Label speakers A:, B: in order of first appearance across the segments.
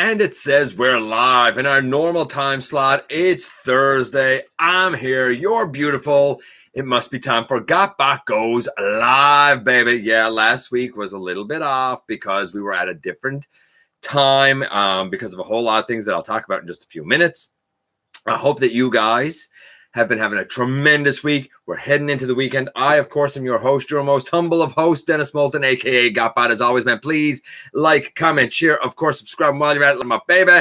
A: And it says we're live in our normal time slot. It's Thursday. I'm here. You're beautiful. It must be time for GotBot Goes live, baby. Yeah, last week was a little bit off because we were at a different time because of a whole lot of things that I'll talk about in just a few minutes. I hope that you guys have been having a tremendous week. We're heading into the weekend. I, of course, am your host, your most humble of hosts, Dennis Moulton, a.k.a. GotBot. As always, man, please like, comment, share. Of course, subscribe while you're at it, my baby.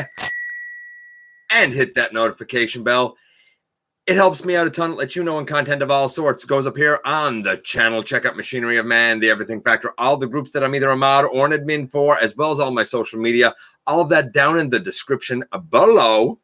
A: And hit that notification bell. It helps me out a ton. Let you know when content of all sorts goes up here on the channel. Check out Machinery of Man, The Everything Factor, all the groups that I'm either a mod or an admin for, as well as all my social media. All of that down in the description below.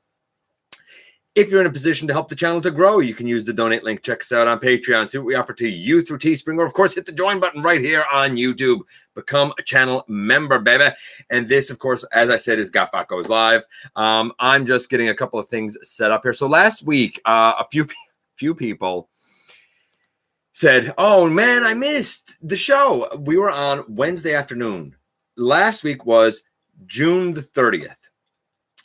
A: If you're in a position to help the channel to grow, you can use the donate link. Check us out on Patreon. See what we offer to you through Teespring. Or, of course, hit the join button right here on YouTube. Become a channel member, baby. And this, of course, as I said, is GotBot Goes Live. I'm just getting a couple of things set up here. So last week, a few people said, oh, man, I missed the show. We were on Wednesday afternoon. Last week was June the 30th.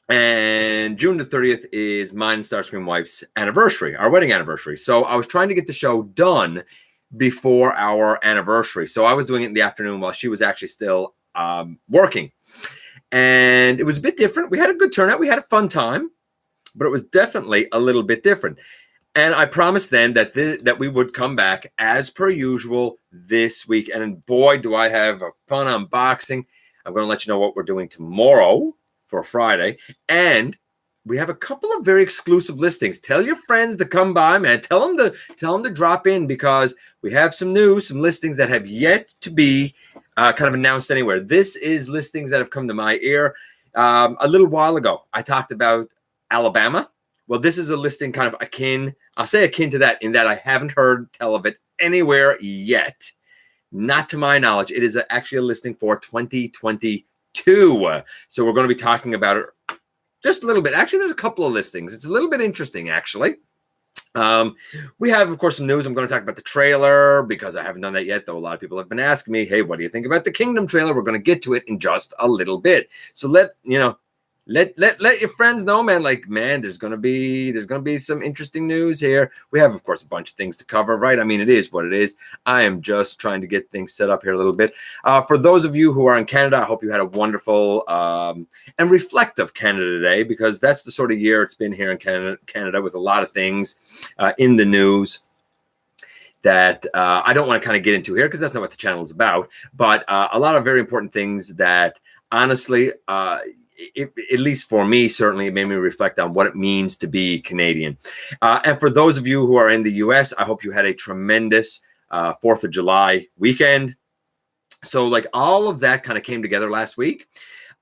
A: And June the 30th is mine and Starscream wife's anniversary, our wedding anniversary. So I was trying to get the show done before our anniversary. So I was doing it in the afternoon while she was actually still working. And it was a bit different. We had a good turnout. We had a fun time, but it was definitely a little bit different. And I promised then that that we would come back as per usual this week. And boy, do I have a fun unboxing. I'm going to let you know what we're doing tomorrow for Friday, and we have a couple of very exclusive listings. Tell your friends to come by, man. Tell them to drop in, because we have some news, some listings that have yet to be kind of announced anywhere. This is listings that have come to my ear a little while ago. I talked about Alabama. Well, this is a listing kind of akin. I'll say akin to that in that I haven't heard tell of it anywhere yet. Not to my knowledge. It is actually a listing for 2022. So we're going to be talking about it just a little bit. Actually, there's a couple of listings. It's a little bit interesting, actually. We have, of course, some news. I'm going to talk about the trailer because I haven't done that yet, though a lot of people have been asking me, hey, what do you think about the Kingdom trailer? We're going to get to it in just a little bit. So let your friends know, man. Like, man, there's gonna be some interesting news here. We have, of course, a bunch of things to cover, right? I mean, it is what it is. I am just trying to get things set up here a little bit. For those of you who are in Canada, I hope you had a wonderful and reflective Canada Day, because that's the sort of year it's been here in Canada with a lot of things in the news that I don't want to kind of get into here because that's not what the channel is about. But a lot of very important things that, honestly, at least for me, certainly it made me reflect on what it means to be Canadian. And for those of you who are in the U.S., I hope you had a tremendous 4th of July weekend. So like all of that kind of came together last week.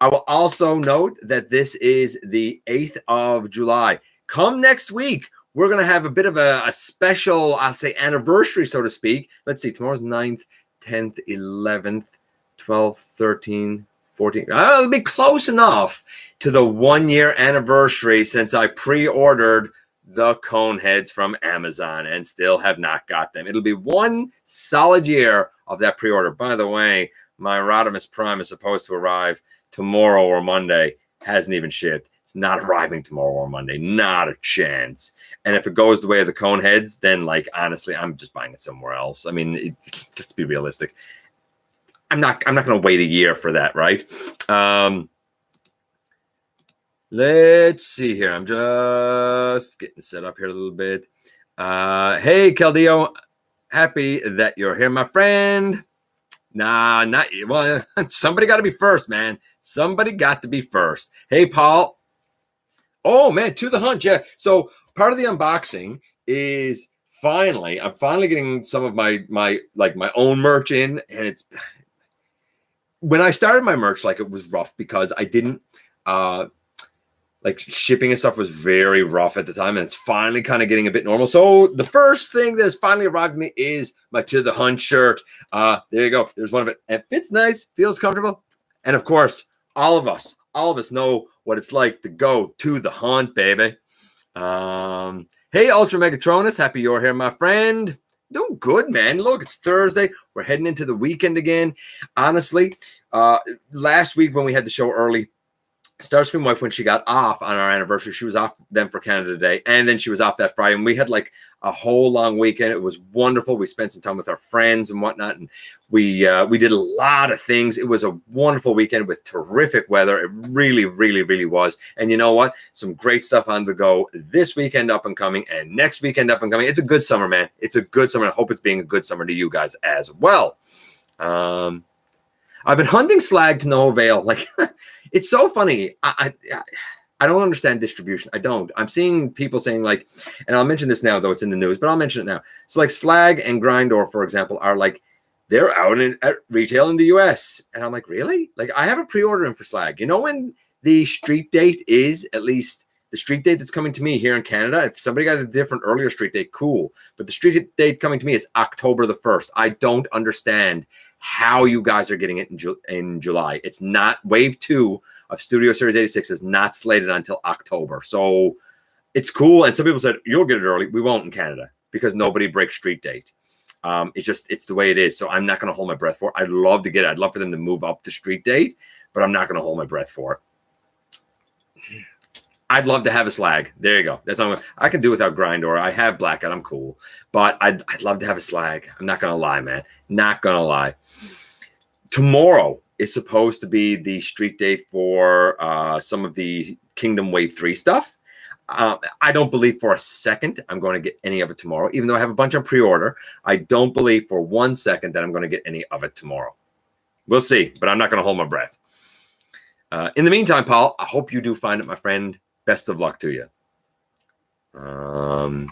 A: I will also note that this is the 8th of July. Come next week, we're going to have a bit of a special, I'll say, anniversary, so to speak. Let's see, tomorrow's 9th, 10th, 11th, 12th, 13th. 14. It'll be close enough to the 1-year anniversary since I pre-ordered the cone heads from Amazon and still have not got them. It'll be 1 solid year of that pre-order. By the way, my Rodimus Prime is supposed to arrive tomorrow or Monday. Hasn't even shipped. It's not arriving tomorrow or Monday. Not a chance. And if it goes the way of the cone heads, then, like, honestly, I'm just buying it somewhere else. I mean, let's be realistic. I'm not going to wait a year for that, right? Let's see here. I'm just getting set up here a little bit. Hey, Caldeo. Happy that you're here, my friend. Nah, not you. Well, somebody got to be first, man. Somebody got to be first. Hey, Paul. Oh, man, to the hunt, yeah. So part of the unboxing is I'm finally getting some of my own merch in, and it's... When I started my merch, like, it was rough because I didn't like shipping and stuff was very rough at the time, and it's finally kind of getting a bit normal. So the first thing that has finally arrived to me is my To the Hunt shirt. There you go. There's one of it. It fits nice, feels comfortable, and of course, all of us know what it's like to go to the hunt, baby. Hey, Ultra Megatronus, happy you're here, my friend. Doing good, man. Look, it's Thursday. We're heading into the weekend again. Honestly, last week when we had the show early, Starscream wife, when she got off on our anniversary, she was off then for Canada Day, and then she was off that Friday, and we had like a whole long weekend. It was wonderful. We spent some time with our friends and whatnot, and we did a lot of things. It was a wonderful weekend with terrific weather. It really, really, really was. And you know what? Some great stuff on the go this weekend up and coming, and next weekend up and coming. It's a good summer, man. It's a good summer. I hope it's being a good summer to you guys as well. I've been hunting slag to no avail. Like, it's so funny. I don't understand distribution. I don't. I'm seeing people saying like, and I'll mention this now, though it's in the news, but I'll mention it now. So like Slag and Grindor, for example, are like, they're out at retail in the US. And I'm like, really? Like, I have a pre-order in for Slag. You know when the street date is, at least the street date that's coming to me here in Canada? If somebody got a different earlier street date, cool. But the street date coming to me is October the 1st. I don't understand how you guys are getting it in July. It's not wave 2 of Studio Series 86 is not slated until October. So it's cool. And some people said, you'll get it early. We won't in Canada because nobody breaks street date. It's the way it is. So I'm not going to hold my breath for it. I'd love to get it. I'd love for them to move up the street date, but I'm not going to hold my breath for it. I'd love to have a Slag. There you go. That's all I can do without Grindor. I have Blackout. I'm cool. But I'd love to have a Slag. I'm not going to lie, man. Not going to lie. Tomorrow is supposed to be the street date for some of the Kingdom Wave 3 stuff. I don't believe for a second I'm going to get any of it tomorrow. Even though I have a bunch on pre-order, I don't believe for 1 second that I'm going to get any of it tomorrow. We'll see, but I'm not going to hold my breath. In the meantime, Paul, I hope you do find it, my friend. Best of luck to you. Got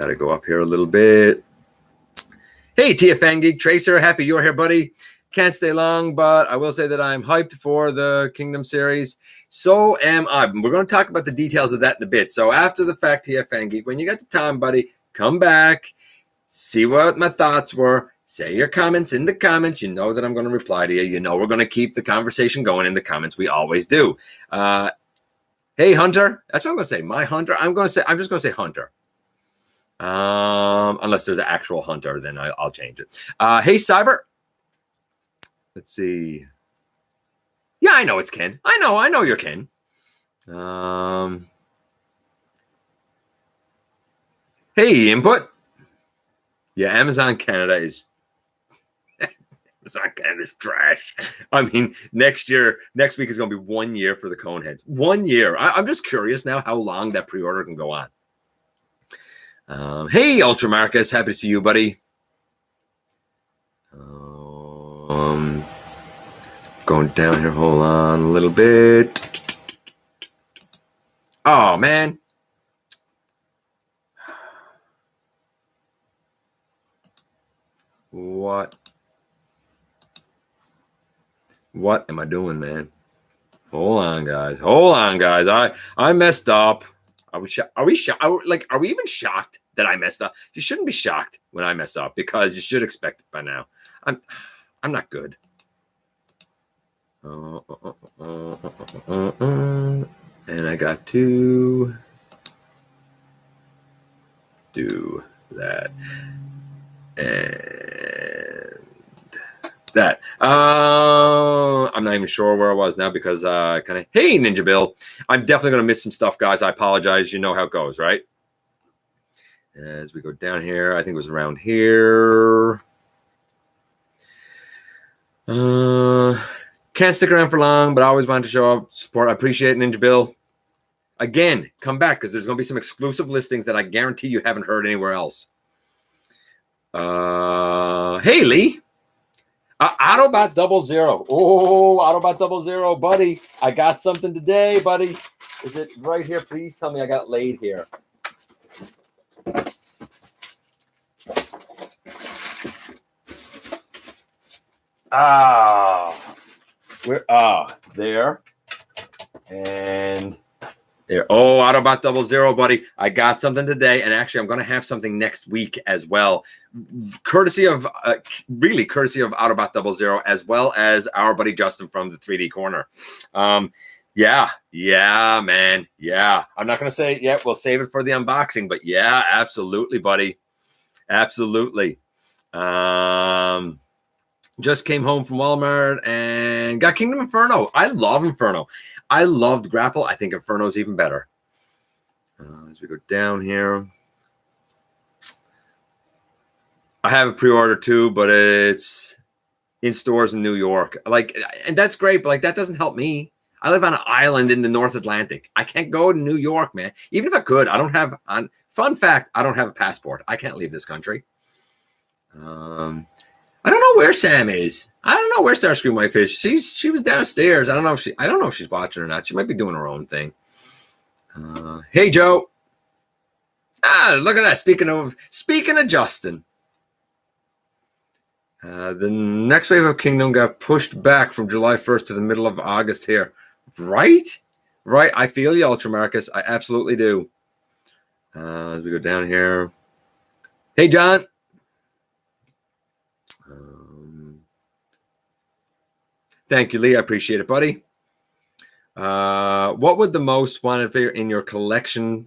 A: to go up here a little bit. Hey, TFN Geek Tracer, happy you're here, buddy. Can't stay long, but I will say that I'm hyped for the Kingdom series. So am I. We're going to talk about the details of that in a bit. So after the fact, TFN Geek, when you got the time, buddy, come back, see what my thoughts were. Say your comments in the comments. You know that I'm going to reply to you. You know we're going to keep the conversation going in the comments. We always do. Hey, Hunter. That's what I'm going to say. My Hunter. I'm just going to say Hunter. Unless there's an actual Hunter, then I'll change it. Hey, Cyber. Let's see. Yeah, I know it's Ken. I know you're Ken. Hey, Input. Yeah, Amazon Canada is trash. I mean, next week is going to be 1 year for the Coneheads. 1 year. I'm just curious now how long that pre-order can go on. Hey, Ultra Marcus. Happy to see you, buddy. Going down here. Hold on a little bit. Oh, man. What am I doing, man? Hold on, guys. I messed up. Are we even shocked that I messed up? You shouldn't be shocked when I mess up because you should expect it by now. I'm not good. And I got to do that and that. I'm not even sure where I was now because hey, Ninja Bill, I'm definitely going to miss some stuff, guys. I apologize. You know how it goes, right? As we go down here, I think it was around here. Can't stick around for long, but I always wanted to show up, support. I appreciate it, Ninja Bill. Again, come back because there's going to be some exclusive listings that I guarantee you haven't heard anywhere else. Hey, Lee. Autobot 00. Oh, Autobot 00, buddy. I got something today, buddy. Is it right here? Please tell me I got it laid here. There. And there. Oh, Autobot 00, buddy. I got something today. And actually, I'm going to have something next week as well. Courtesy of Autobot 00, as well as our buddy Justin from the 3D Corner. Yeah, man. Yeah. I'm not going to say it yet. We'll save it for the unboxing. But yeah, absolutely, buddy. Absolutely. Just came home from Walmart and got Kingdom Inferno. I love Inferno. I loved Grapple. I think Inferno's even better. As we go down here. I have a pre-order too, but it's in stores in New York. Like, and that's great, but like that doesn't help me. I live on an island in the North Atlantic. I can't go to New York, man. Even if I could, I don't have fun fact, I don't have a passport. I can't leave this country. I don't know where Sam is. I don't know where Starscream Wife is. She was downstairs. I don't know if she's watching or not. She might be doing her own thing. Hey Joe. Look at that. Speaking of Justin. The next wave of Kingdom got pushed back from July 1st to the middle of August here. Right? I feel you, Ultra Marcus. I absolutely do. As we go down here. Hey, John. Thank you, Lee. I appreciate it, buddy. What would the most wanted figure in your collection?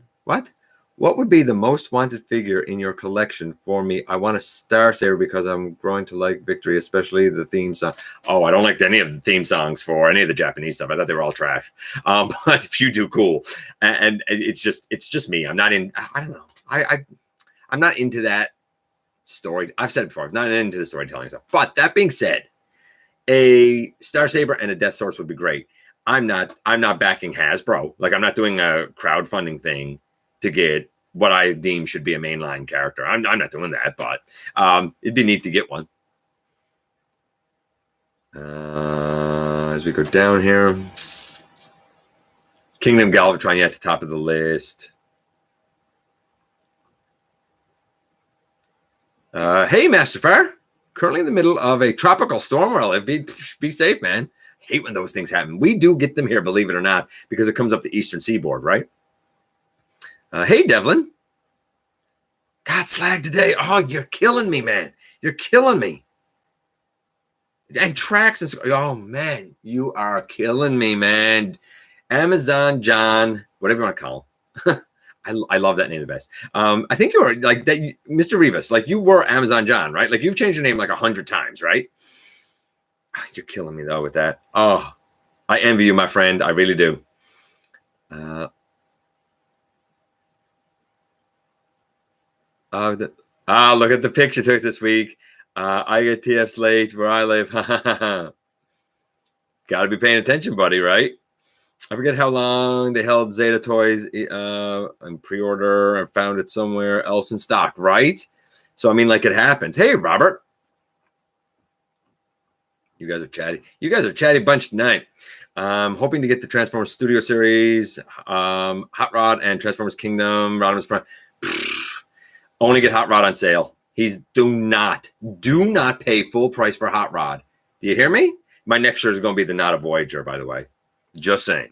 A: What would be the most wanted figure in your collection for me? I want a Star Saber because I'm growing to like Victory, especially the theme song. Oh, I don't like any of the theme songs for any of the Japanese stuff. I thought they were all trash. But if you do, cool. And it's just me. I'm not in. I don't know. I'm not into that story. I've said it before. I'm not into the storytelling stuff. But that being said, a Star Saber and a Death Source would be great. I'm not backing Hasbro. Like, I'm not doing a crowdfunding thing to get what I deem should be a mainline character. I'm not doing that, but it'd be neat to get one. As we go down here, Kingdom Galvatron at the top of the list. Hey, Master Fire. Currently in the middle of a tropical storm where I live. Be safe, man. Hate when those things happen. We do get them here, believe it or not, because it comes up the eastern seaboard, right? Hey, Devlin. God, slag today. Oh, you're killing me, man. You're killing me. And tracks and oh man, you are killing me, man. Amazon John, whatever you want to call him. I love that name the best. I think you were like that, Mr. Rivas. Like you were Amazon John, right? Like you've changed your name like 100 times, right? You're killing me though with that. Oh, I envy you, my friend. I really do. Look at the picture I took this week. I get TFs late where I live. Got to be paying attention, buddy, right? I forget how long they held Zeta toys in pre-order and found it somewhere else in stock, right? So, I mean, like it happens. Hey, Robert. You guys are chatty. You guys are a chatty bunch tonight. Hoping to get the Transformers Studio Series, Hot Rod, and Transformers Kingdom, Rodimus Prime. Only get Hot Rod on sale. Do not pay full price for Hot Rod. Do you hear me? My next shirt is going to be the Not a Voyager, by the way. Just saying.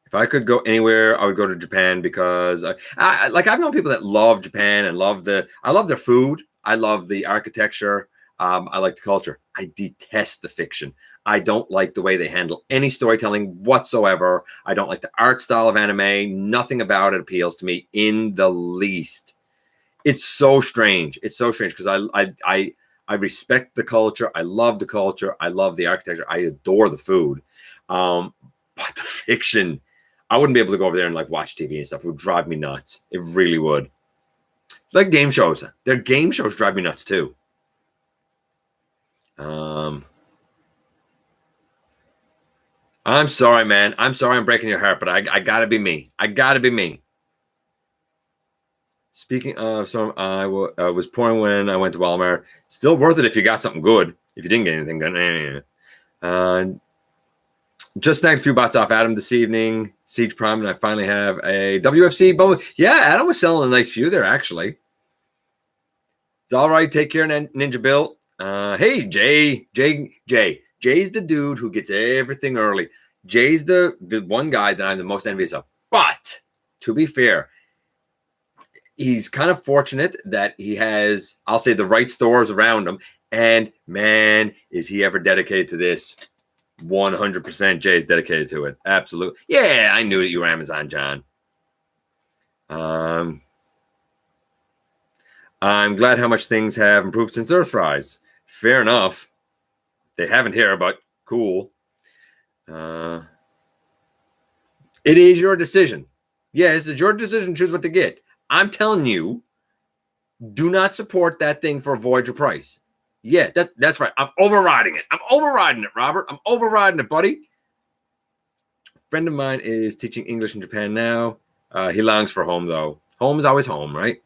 A: If I could go anywhere, I would go to Japan because I've known people that love Japan and I love their food. I love the architecture. I like the culture. I detest the fiction. I don't like the way they handle any storytelling whatsoever. I don't like the art style of anime. Nothing about it appeals to me in the least. It's so strange. It's so strange because I respect the culture. I love the culture. I love the architecture. I adore the food. But the fiction, I wouldn't be able to go over there and like watch TV and stuff. It would drive me nuts. It really would. It's like game shows. Their game shows drive me nuts too. I'm sorry, man. I'm sorry I'm breaking your heart, but I gotta be me. I gotta be me. Speaking of, so I was pouring when I went to Walmart. Still worth it if you got something good. If you didn't get anything good. Just snagged a few bots off Adam this evening. Siege Prime, and I finally have a WFC bubble. Yeah, Adam was selling a nice few there, actually. It's all right. Take care, Ninja Bill. Hey, Jay. Jay's the dude who gets everything early. Jay's the one guy that I'm the most envious of. But, to be fair, he's kind of fortunate that he has, I'll say, the right stores around him. And, man, is he ever dedicated to this. 100% Jay's dedicated to it. Absolutely. Yeah, I knew that you were Amazon John. I'm glad how much things have improved since Earthrise. Fair enough. They haven't here, but cool. It is your decision. Yeah, this is your decision to choose what to get. I'm telling you, do not support that thing for a Voyager price. Yeah, that's right. I'm overriding it. I'm overriding it, Robert. I'm overriding it, buddy. A friend of mine is teaching English in Japan now. He longs for home, though. Home is always home, right?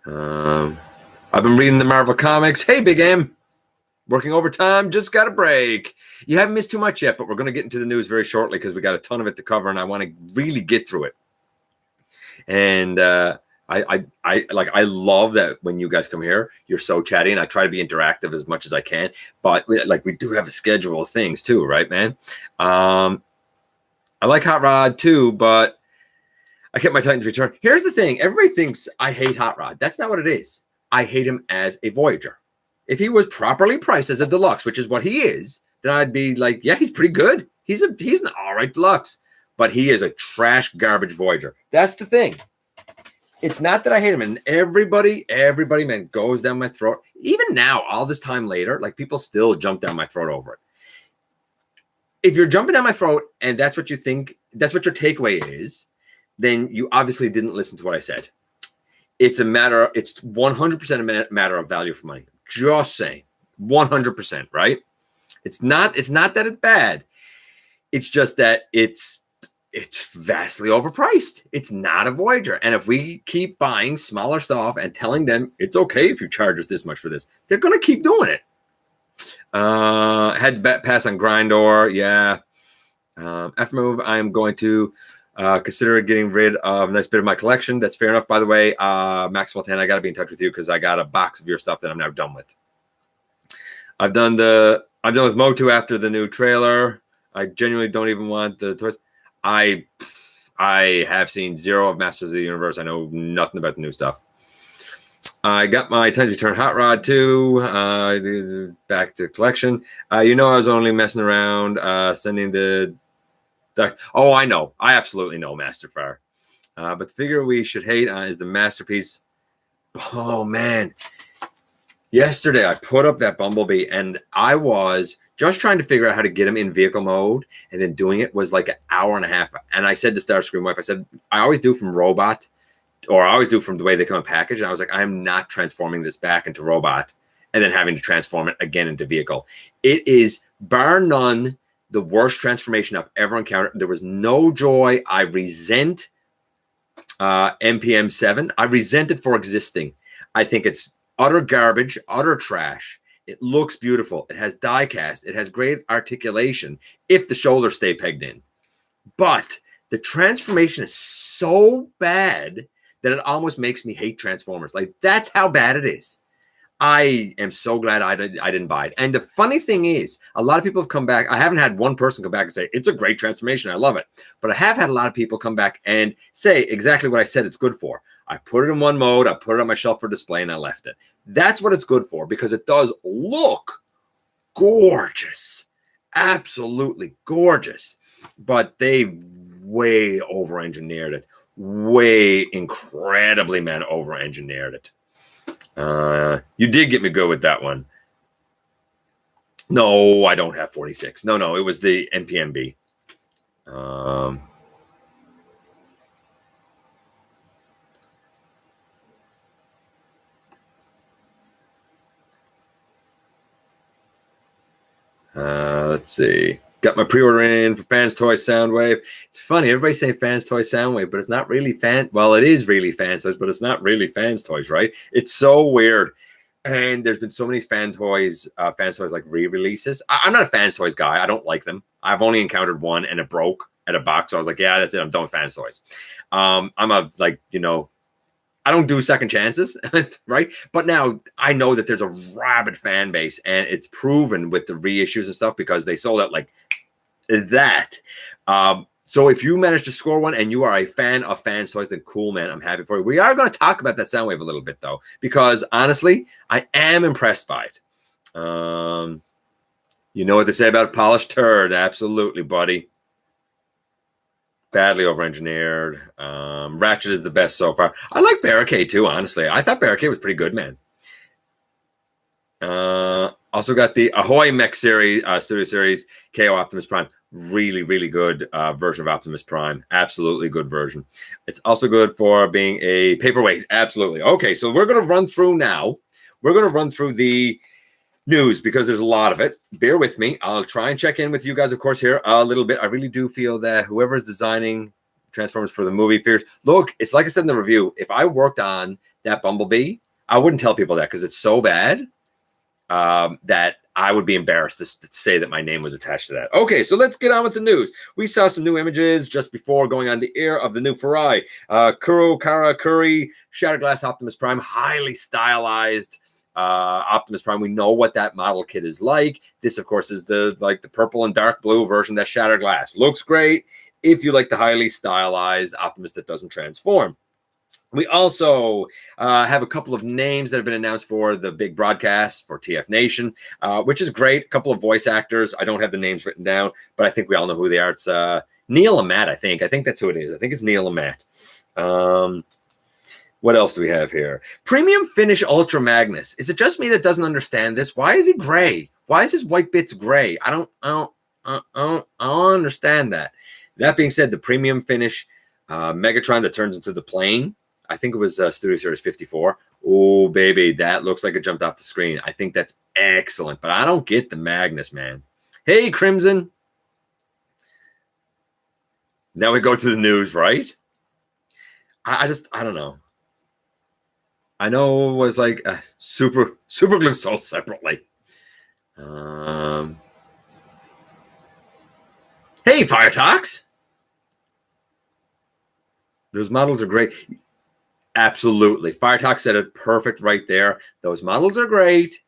A: I've been reading the Marvel comics. Hey, Big M. Working overtime, just got a break. You haven't missed too much yet, but we're going to get into the news very shortly because we got a ton of it to cover, and I want to really get through it. And I love that when you guys come here, you're so chatty, and I try to be interactive as much as I can. But we do have a schedule of things too, right, man? I like Hot Rod too, but I kept my Titans Return. Here's the thing: everybody thinks I hate Hot Rod. That's not what it is. I hate him as a Voyager. If he was properly priced as a deluxe, which is what he is, then I'd be like, yeah, he's pretty good. He's an all right deluxe, but he is a trash garbage Voyager. That's the thing. It's not that I hate him, and everybody, man, goes down my throat. Even now, all this time later, like people still jump down my throat over it. If you're jumping down my throat and that's what you think, that's what your takeaway is, then you obviously didn't listen to what I said. It's 100% a matter of value for money. Just saying, 100%, right? It's not that it's bad. It's just that it's vastly overpriced. It's not a Voyager. And if we keep buying smaller stuff and telling them it's okay if you charge us this much for this, they're going to keep doing it. Had to pass on Grindor. Yeah. After move, I'm going to consider getting rid of a nice bit of my collection. That's fair enough. By the way, Maxwell 10, I got to be in touch with you because I got a box of your stuff that I'm now done with. I'm done with Motu after the new trailer. I genuinely don't even want the toys. I have seen zero of Masters of the Universe. I know nothing about the new stuff. I got my Titans Return Hot Rod too. Back to collection. I was only messing around, sending the. Oh, I know. I absolutely know Masterfire. But the figure we should hate is the Masterpiece. Oh, man. Yesterday, I put up that Bumblebee, and I was just trying to figure out how to get him in vehicle mode, and then doing it was like an hour and a half. And I said to Starscream Wife, I said, I always do from robot, or I always do from the way they come in package. And I was like, I'm not transforming this back into robot and then having to transform it again into vehicle. It is, bar none, the worst transformation I've ever encountered. There was no joy. I resent MPM 7. I resent it for existing. I think it's utter garbage, utter trash. It looks beautiful. It has die cast. It has great articulation if the shoulders stay pegged in. But the transformation is so bad that it almost makes me hate Transformers. Like, that's how bad it is. I am so glad I didn't buy it. And the funny thing is, a lot of people have come back. I haven't had one person come back and say, it's a great transformation. I love it. But I have had a lot of people come back and say exactly what I said it's good for. I put it in one mode. I put it on my shelf for display, and I left it. That's what it's good for, because it does look gorgeous. Absolutely gorgeous. But they way over-engineered it. Way incredibly, man, over-engineered it. You did get me good with that one. No, I don't have 46. No, it was the NPMB. Let's see. Got my pre-order in for Fans Toys Soundwave. It's funny, everybody say Fans Toys Soundwave, but it's not really well, it is really Fans Toys, but it's not really Fans Toys, right? It's so weird. And there's been so many Fans Toys like re-releases. I'm not a Fans Toys guy. I don't like them. I've only encountered one, and it broke at a box. So I was like, yeah, that's it. I'm done with Fans Toys. I'm I don't do second chances, right? But now I know that there's a rabid fan base, and it's proven with the reissues and stuff because they sold out like that. So if you manage to score one and you are a fan of Fans Toys, then cool, man. I'm happy for you. We are going to talk about that Soundwave a little bit, though, because honestly, I am impressed by it. You know what they say about a polished turd. Absolutely, buddy. Badly over-engineered. Ratchet is the best so far. I like Barricade, too, honestly. I thought Barricade was pretty good, man. Also got the Ahoy Mech series, Studio Series, KO Optimus Prime. Really, really good version of Optimus Prime. Absolutely good version. It's also good for being a paperweight. Absolutely. Okay, so we're going to run through now. We're going to run through the news because there's a lot of it. Bear with me. I'll try and check in with you guys, of course, here a little bit. I really do feel that whoever is designing Transformers for the movie figures, look, it's like I said in the review, if I worked on that Bumblebee, I wouldn't tell people that because it's so bad that I would be embarrassed to say that my name was attached to that. Okay, so let's get on with the news. We saw some new images just before going on the air of the new Farai. Kuro Kara Kuri, Shattered Glass Optimus Prime, highly stylized Optimus Prime. We know what that model kit is like. This, of course, is the purple and dark blue version that's Shattered Glass. Looks great if you like the highly stylized Optimus that doesn't transform. We also have a couple of names that have been announced for the big broadcast for TF Nation, which is great. A couple of voice actors. I don't have the names written down, but I think we all know who they are. It's Neil and Matt, I think. I think that's who it is. I think it's Neil and Matt. What else do we have here? Premium Finish Ultra Magnus. Is it just me that doesn't understand this? Why is he gray? Why is his white bits gray? I don't understand that. That being said, the Premium Finish Megatron that turns into the plane, I think it was Studio Series 54. Oh, baby, that looks like it jumped off the screen. I think that's excellent, but I don't get the Magnus, man. Hey, Crimson. Now we go to the news, right? I don't know. I know it was like super glue sold separately. Hey, Fire Talks. Those models are great. Absolutely. Fire Talk said it perfect right there. Those models are great.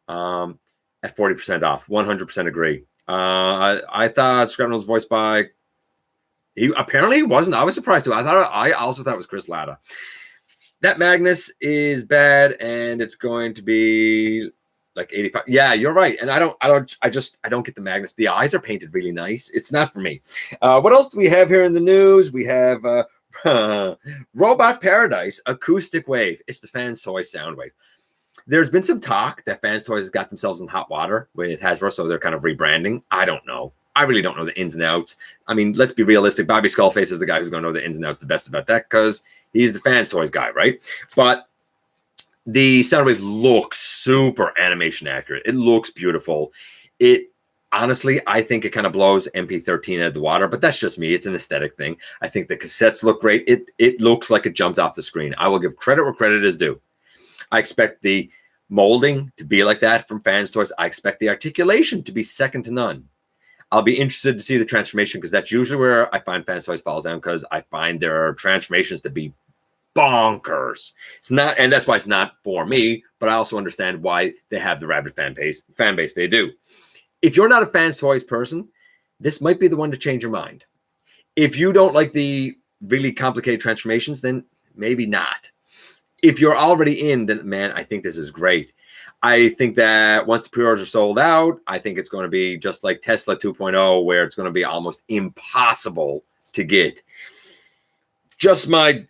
A: At 40% off. 100% agree. I thought Scrapnel was voiced by... He apparently wasn't. I was surprised too. I also thought it was Chris Latta. That Magnus is bad, and it's going to be like 85. Yeah, you're right. And I don't get the Magnus. The eyes are painted really nice. It's not for me. What else do we have here in the news? We have Robot Paradise Acoustic Wave. It's the Fans Toy Soundwave. There's been some talk that Fans Toys got themselves in hot water with Hasbro, so they're kind of rebranding. I don't know. I really don't know the ins and outs. I mean, let's be realistic. Bobby Skullface is the guy who's going to know the ins and outs the best about that because he's the Fans Toys guy, right? But the Soundwave looks super animation accurate. It looks beautiful. Honestly, I think it kind of blows MP13 out of the water, but that's just me. It's an aesthetic thing. I think the cassettes look great. It looks like it jumped off the screen. I will give credit where credit is due. I expect the molding to be like that from Fans Toys. I expect the articulation to be second to none. I'll be interested to see the transformation because that's usually where I find Fans Toys falls down because I find their transformations to be bonkers. It's not, and that's why it's not for me, but I also understand why they have the rabid fan base they do. If you're not a Fans Toys person, this might be the one to change your mind. If you don't like the really complicated transformations, then maybe not. If you're already in, then man, I think this is great. I think that once the pre-orders are sold out, I think it's going to be just like Tesla 2.0, where it's going to be almost impossible to get. Just my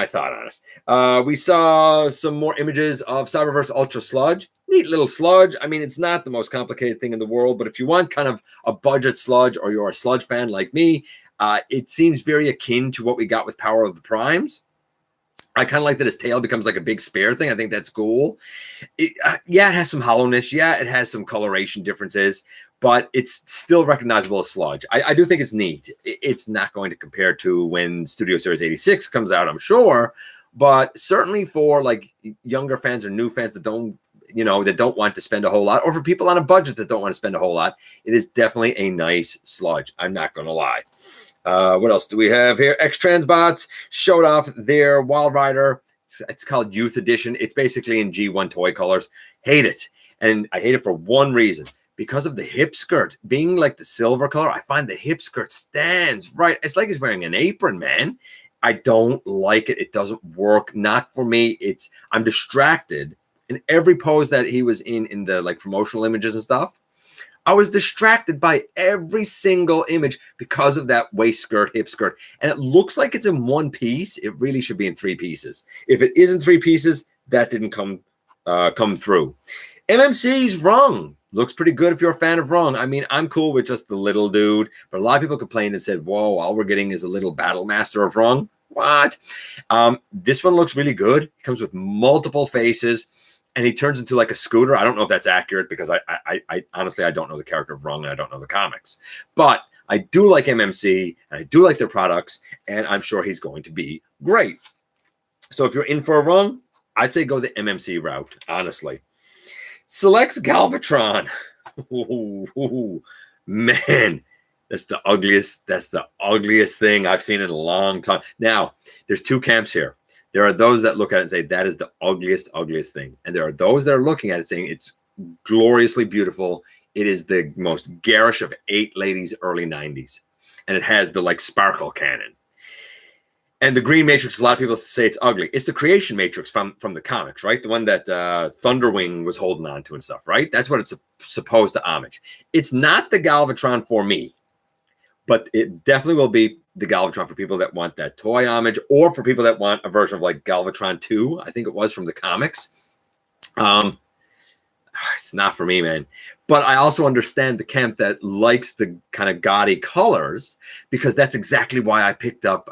A: thought on it. We saw some more images of Cyberverse Ultra Sludge. Neat little Sludge. I mean, it's not the most complicated thing in the world, but if you want kind of a budget Sludge or you're a Sludge fan like me, it seems very akin to what we got with Power of the Primes. I kind of like that his tail becomes like a big spear thing. I think that's cool. Yeah, it has some hollowness. Yeah, it has some coloration differences, but it's still recognizable as Sludge. I do think it's neat. It's not going to compare to when Studio Series 86 comes out, I'm sure, but certainly for like younger fans or new fans that don't want to spend a whole lot, or for people on a budget that don't want to spend a whole lot, it is definitely a nice Sludge. I'm not going to lie. What else do we have here? X-Transbots showed off their Wild Rider. It's called Youth Edition. It's basically in G1 toy colors. Hate it. And I hate it for one reason. Because of the hip skirt. Being like the silver color, I find the hip skirt stands right. It's like he's wearing an apron, man. I don't like it. It doesn't work. Not for me. I'm distracted. In every pose that he was in the like promotional images and stuff, I was distracted by every single image because of that waist skirt, hip skirt. And it looks like it's in one piece. It really should be in three pieces. If it isn't three pieces, that didn't come come through. MMC's Rung looks pretty good if you're a fan of Rung. I mean, I'm cool with just the little dude, but a lot of people complained and said, whoa, all we're getting is a little battle master of Rung. What? This one looks really good. It comes with multiple faces, and he turns into like a scooter. I don't know if that's accurate because I honestly, I don't know the character of Rung and I don't know the comics. But I do like MMC, and I do like their products, and I'm sure he's going to be great. So if you're in for a Rung, I'd say go the MMC route, honestly. Selects Galvatron. Ooh, man, that's the ugliest thing I've seen in a long time. Now, there's two camps here. There are those that look at it and say that is the ugliest thing. And there are those that are looking at it saying it's gloriously beautiful. It is the most garish of 8 ladies early 90s. And it has the like sparkle cannon. And the green matrix, a lot of people say it's ugly. It's the creation matrix from the comics, right? The one that Thunderwing was holding on to and stuff, right? That's what it's supposed to homage. It's not the Galvatron for me, but it definitely will be the Galvatron for people that want that toy homage, or for people that want a version of like Galvatron 2, I think it was from the comics. It's not for me, man. But I also understand the camp that likes the kind of gaudy colors, because that's exactly why I picked up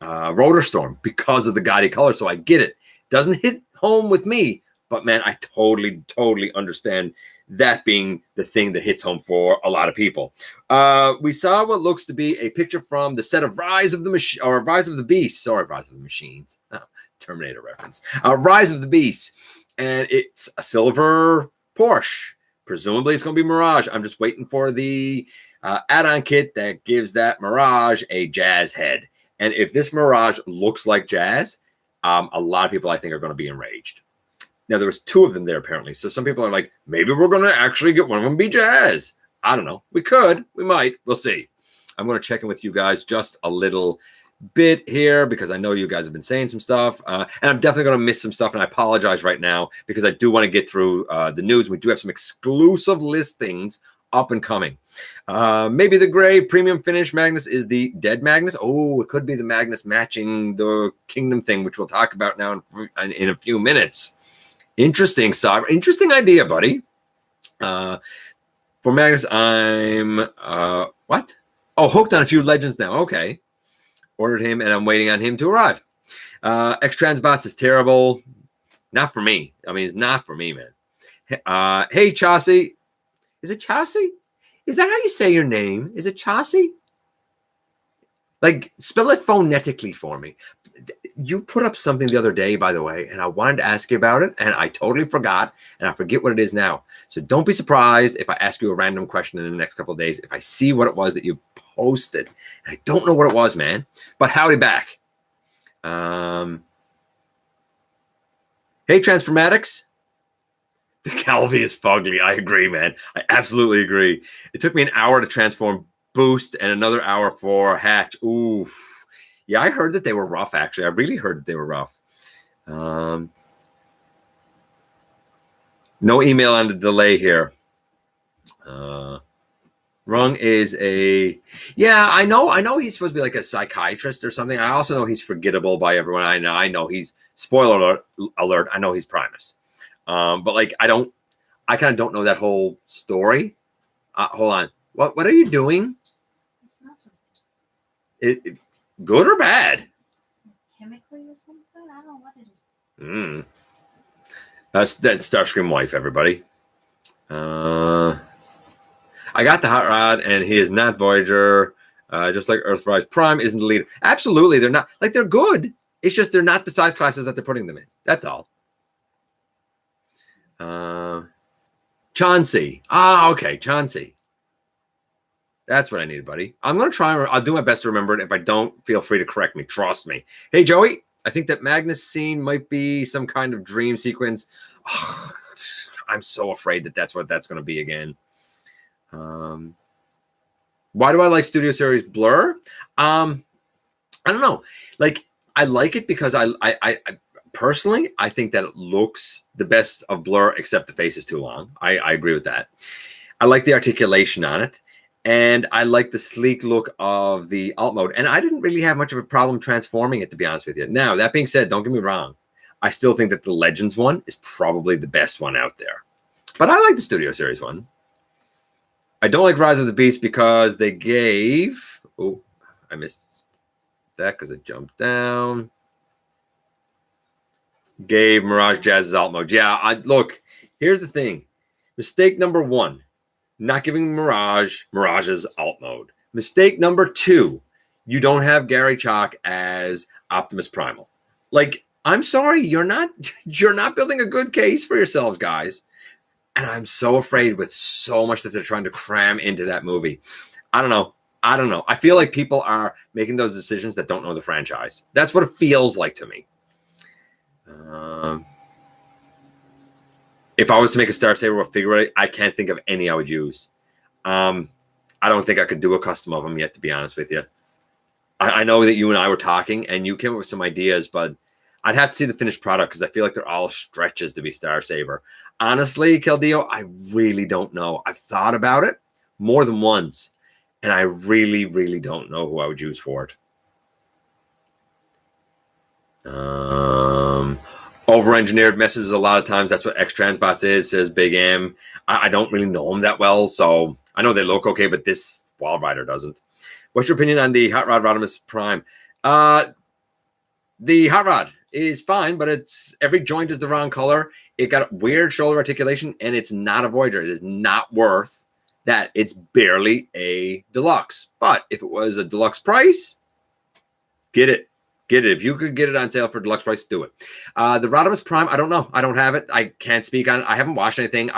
A: Rotor Storm, because of the gaudy color. So I get it. Doesn't hit home with me, but man, I totally understand that being the thing that hits home for a lot of people. We saw what looks to be a picture from the set of Rise of the Beast. Sorry, Rise of the Machines. Oh, Terminator reference. Rise of the Beast. And it's a silver Porsche. Presumably it's going to be Mirage. I'm just waiting for the add-on kit that gives that Mirage a Jazz head. And if this Mirage looks like Jazz, a lot of people I think are going to be enraged. Now, there was 2 of them there apparently. So some people are like, maybe we're going to actually get one of them be Jazz. I don't know. We could. We might. We'll see. I'm going to check in with you guys just a little bit here, because I know you guys have been saying some stuff. And I'm definitely going to miss some stuff. And I apologize right now, because I do want to get through the news. We do have some exclusive listings up and coming. Maybe the gray premium finish Magnus is the dead Magnus. Oh, it could be the Magnus matching the Kingdom thing, which we'll talk about now in a few minutes. Interesting, Cyber. Interesting idea, buddy. For Magnus, I'm what? Oh, hooked on a few legends now. Okay. Ordered him, and I'm waiting on him to arrive. X-Transbots is terrible. Not for me. I mean, it's not for me, man. Hey, Chauncey. Is it Chauncey? Is that how you say your name? Is it Chauncey? Like, spell it phonetically for me. You put up something the other day, by the way, and I wanted to ask you about it, and I totally forgot, and I forget what it is now. So don't be surprised if I ask you a random question in the next couple of days, if I see what it was that you posted. And I don't know what it was, man. But howdy back. Hey, Transformatics. The Calvi is fugly. I agree, man. I absolutely agree. It took me an hour to transform Boost and another hour for Hatch. Ooh. Yeah, I heard that they were rough, actually. I really heard that they were rough. No email on the delay here. Rung is a... Yeah, I know he's supposed to be like a psychiatrist or something. I also know he's forgettable by everyone. I know he's... Spoiler alert, I know he's Primus. But like, I kind of don't know that whole story. Hold on. What are you doing?
B: It's nothing.
A: It good or bad?
B: Chemically or something? I don't know what it is.
A: That's Starscream wife, everybody. I got the hot rod, and he is not Voyager. Just like Earthrise Prime isn't the leader. Absolutely, they're not. Like, they're good. It's just they're not the size classes that they're putting them in. That's all. Chauncey. Okay, Chauncey. That's what I need, buddy. I'm going to try. I'll do my best to remember it. If I don't, feel free to correct me. Trust me. Hey, Joey. I think that Magnus scene might be some kind of dream sequence. Oh, I'm so afraid that that's what that's going to be again. Why do I like Studio Series Blur? I don't know. Like, I like it because I personally, I think that it looks the best of Blur, except the face is too long. I agree with that. I like the articulation on it. And I like the sleek look of the alt mode. And I didn't really have much of a problem transforming it, to be honest with you. Now, that being said, don't get me wrong. I still think that the Legends one is probably the best one out there. But I like the Studio Series one. I don't like Rise of the Beast because they gave... Oh, I missed that because it jumped down. Gave Mirage Jazz's alt mode. Yeah, look, here's the thing. Mistake number 1, not giving Mirage's alt mode. Mistake number 2, you don't have Gary Chalk as Optimus Primal. Like, I'm sorry, you're not building a good case for yourselves, guys. And I'm so afraid with so much that they're trying to cram into that movie. I don't know. I feel like people are making those decisions that don't know the franchise. That's what it feels like to me. If I was to make a Star Saber with figure, I can't think of any I would use. I don't think I could do a custom of them yet, to be honest with you. I know that you and I were talking, and you came up with some ideas, but I'd have to see the finished product because I feel like they're all stretches to be Star Saber. Honestly, Keldeo, I really don't know. I've thought about it more than once, and I really, really don't know who I would use for it. Over-engineered messes a lot of times. That's what X-Transbots is, says Big M. I don't really know them that well, so I know they look okay, but this Wild Rider doesn't. What's your opinion on the Hot Rod Rodimus Prime? The Hot Rod is fine, but it's every joint is the wrong color. It got weird shoulder articulation, and it's not a Voyager. It is not worth that. It's barely a deluxe. But if it was a deluxe price, get it. Get it. If you could get it on sale for deluxe price, do it. The Rodimus Prime, I don't know. I don't have it. I can't speak on it. I haven't watched anything.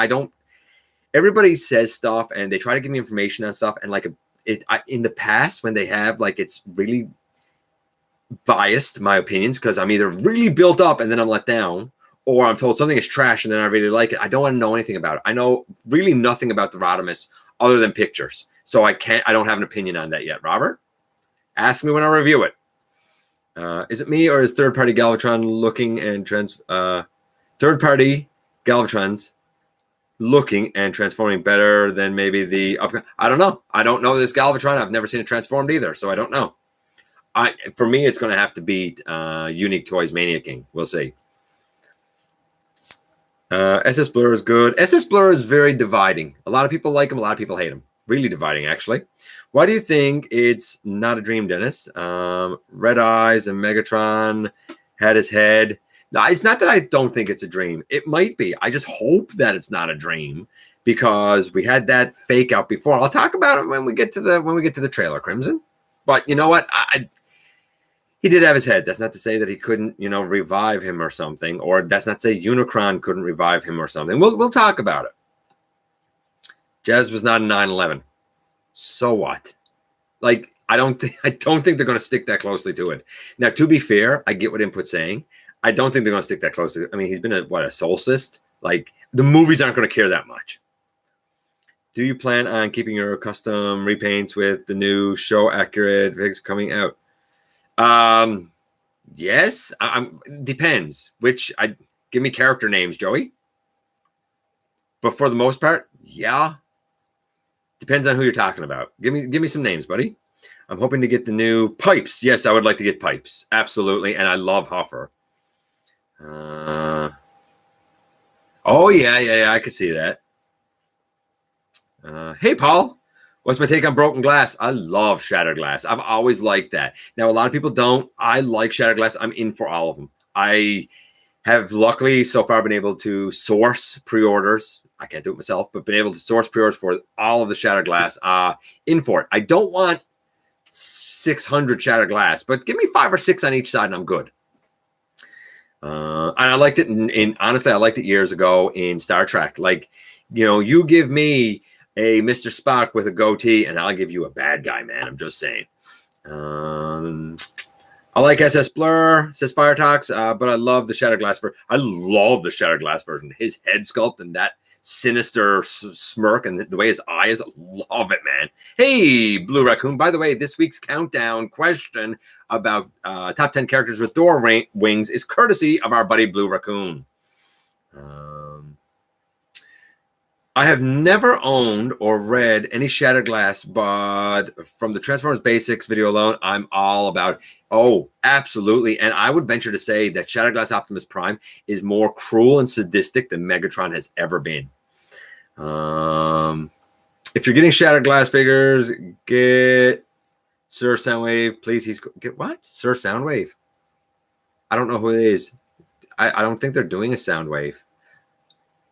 A: Everybody says stuff, and they try to give me information on stuff. And in the past, when they have, it's really biased, my opinions, because I'm either really built up and then I'm let down, or I'm told something is trash and then I really like it. I don't want to know anything about it. I know really nothing about the Rodimus other than pictures. So I don't have an opinion on that yet. Robert, ask me when I review it. Is it me or is third-party Galvatron looking and third-party Galvatrons looking and transforming better than maybe the I don't know. I don't know this Galvatron. I've never seen it transformed either, so I don't know. For me, it's going to have to be Unique Toys Mania King. We'll see. SS Blur is good. SS Blur is very dividing. A lot of people like him. A lot of people hate him. Really dividing, actually. Why do you think it's not a dream, Dennis? Red Eyes and Megatron had his head. No, it's not that I don't think it's a dream. It might be. I just hope that it's not a dream because we had that fake out before. I'll talk about it when we get to the trailer, Crimson. But you know what? He did have his head. That's not to say that he couldn't, revive him or something. Or that's not to say Unicron couldn't revive him or something. We'll talk about it. Jazz was not a 9/11. So what? I don't think they're going to stick that closely to it. Now, to be fair, I get what Input's saying. I don't think they're going to stick that closely. I mean, he's been a solstice. The movies aren't going to care that much. Do you plan on keeping your custom repaints with the new show accurate figs coming out? Yes. Depends. Give me character names, Joey. But for the most part, yeah. Depends on who you're talking about. Give me some names, buddy. I'm hoping to get the new Pipes. Yes, I would like to get Pipes. Absolutely. And I love Huffer. Oh, yeah. I could see that. Hey, Paul. What's my take on broken glass? I love shattered glass. I've always liked that. Now, a lot of people don't. I like shattered glass. I'm in for all of them. I have luckily so far been able to source pre-orders. I can't do it myself, but been able to source pre-orders for all of the shattered glass. In for it. I don't want 600 shattered glass, but give me 5 or 6 on each side and I'm good. And I liked it honestly, I liked it years ago in Star Trek. You give me a Mr. Spock with a goatee and I'll give you a bad guy, man. I'm just saying. I like SS Blur, says Firetox, but I love the Shattered Glass version. I love the Shattered Glass version. His head sculpt and that sinister smirk and the way his eyes, love it, man. Hey, Blue Raccoon. By the way, this week's countdown question about top 10 characters with door wings is courtesy of our buddy Blue Raccoon. I have never owned or read any Shattered Glass, but from the Transformers Basics video alone, I'm all about it. Oh, absolutely. And I would venture to say that Shattered Glass Optimus Prime is more cruel and sadistic than Megatron has ever been. If you're getting Shattered Glass figures, get Sir Soundwave, please. Get what? Sir Soundwave. I don't know who it is. I don't think they're doing a Soundwave.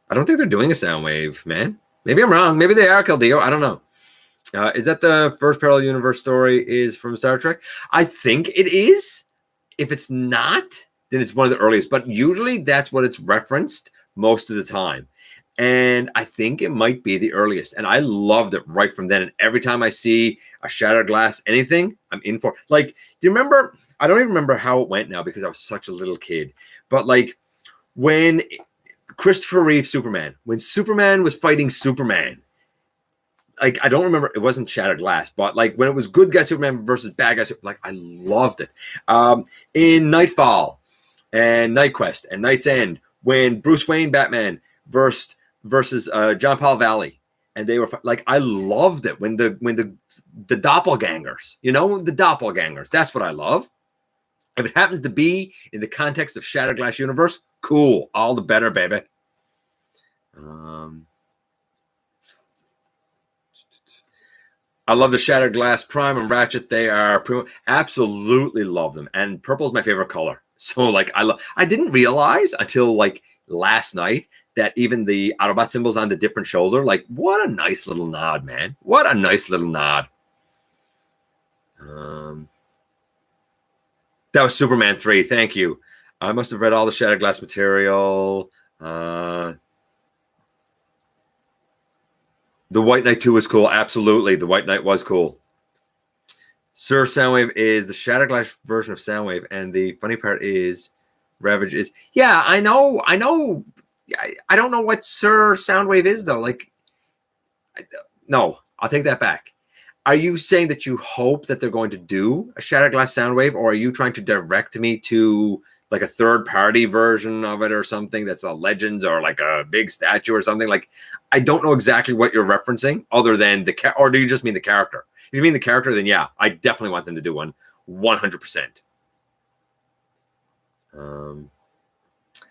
A: I don't think they're doing a Soundwave, man. Maybe I'm wrong. Maybe they are, Caldeo. I don't know. Is that the first parallel universe story is from Star Trek? I think it is. If it's not, then it's one of the earliest. But usually that's what it's referenced most of the time. And I think it might be the earliest. And I loved it right from then. And every time I see a Shattered Glass anything, I'm in for. Like, do you remember? I don't even remember how it went now because I was such a little kid. But like when Christopher Reeve Superman, when Superman was fighting Superman, like I don't remember, it wasn't Shattered Glass, but like when it was good guy Superman versus bad guy, like I loved it. In Nightfall and Night Quest and Night's End, when Bruce Wayne Batman versus John Paul Valley, and they were like, I loved it when the doppelgangers, the doppelgangers. That's what I love. If it happens to be in the context of Shattered Glass universe, cool. All the better, baby. I love the Shattered Glass Prime and Ratchet. They are absolutely love them. And purple is my favorite color. So like I didn't realize until like last night that even the Autobot symbols on the different shoulder, like what a nice little nod, man. What a nice little nod. That was Superman 3. Thank you. I must have read all the Shattered Glass material. The White Knight 2 was cool. Absolutely. The White Knight was cool. Sir Soundwave is the Shattered Glass version of Soundwave. And the funny part is Ravage is. Yeah, I know. I don't know what Sir Soundwave is, though. Like, no, I'll take that back. Are you saying that you hope that they're going to do a Shattered Glass Soundwave, or are you trying to direct me to like a third-party version of it or something that's a Legends or like a big statue or something? Like, I don't know exactly what you're referencing other than or do you just mean the character? If you mean the character, then yeah, I definitely want them to do one 100%.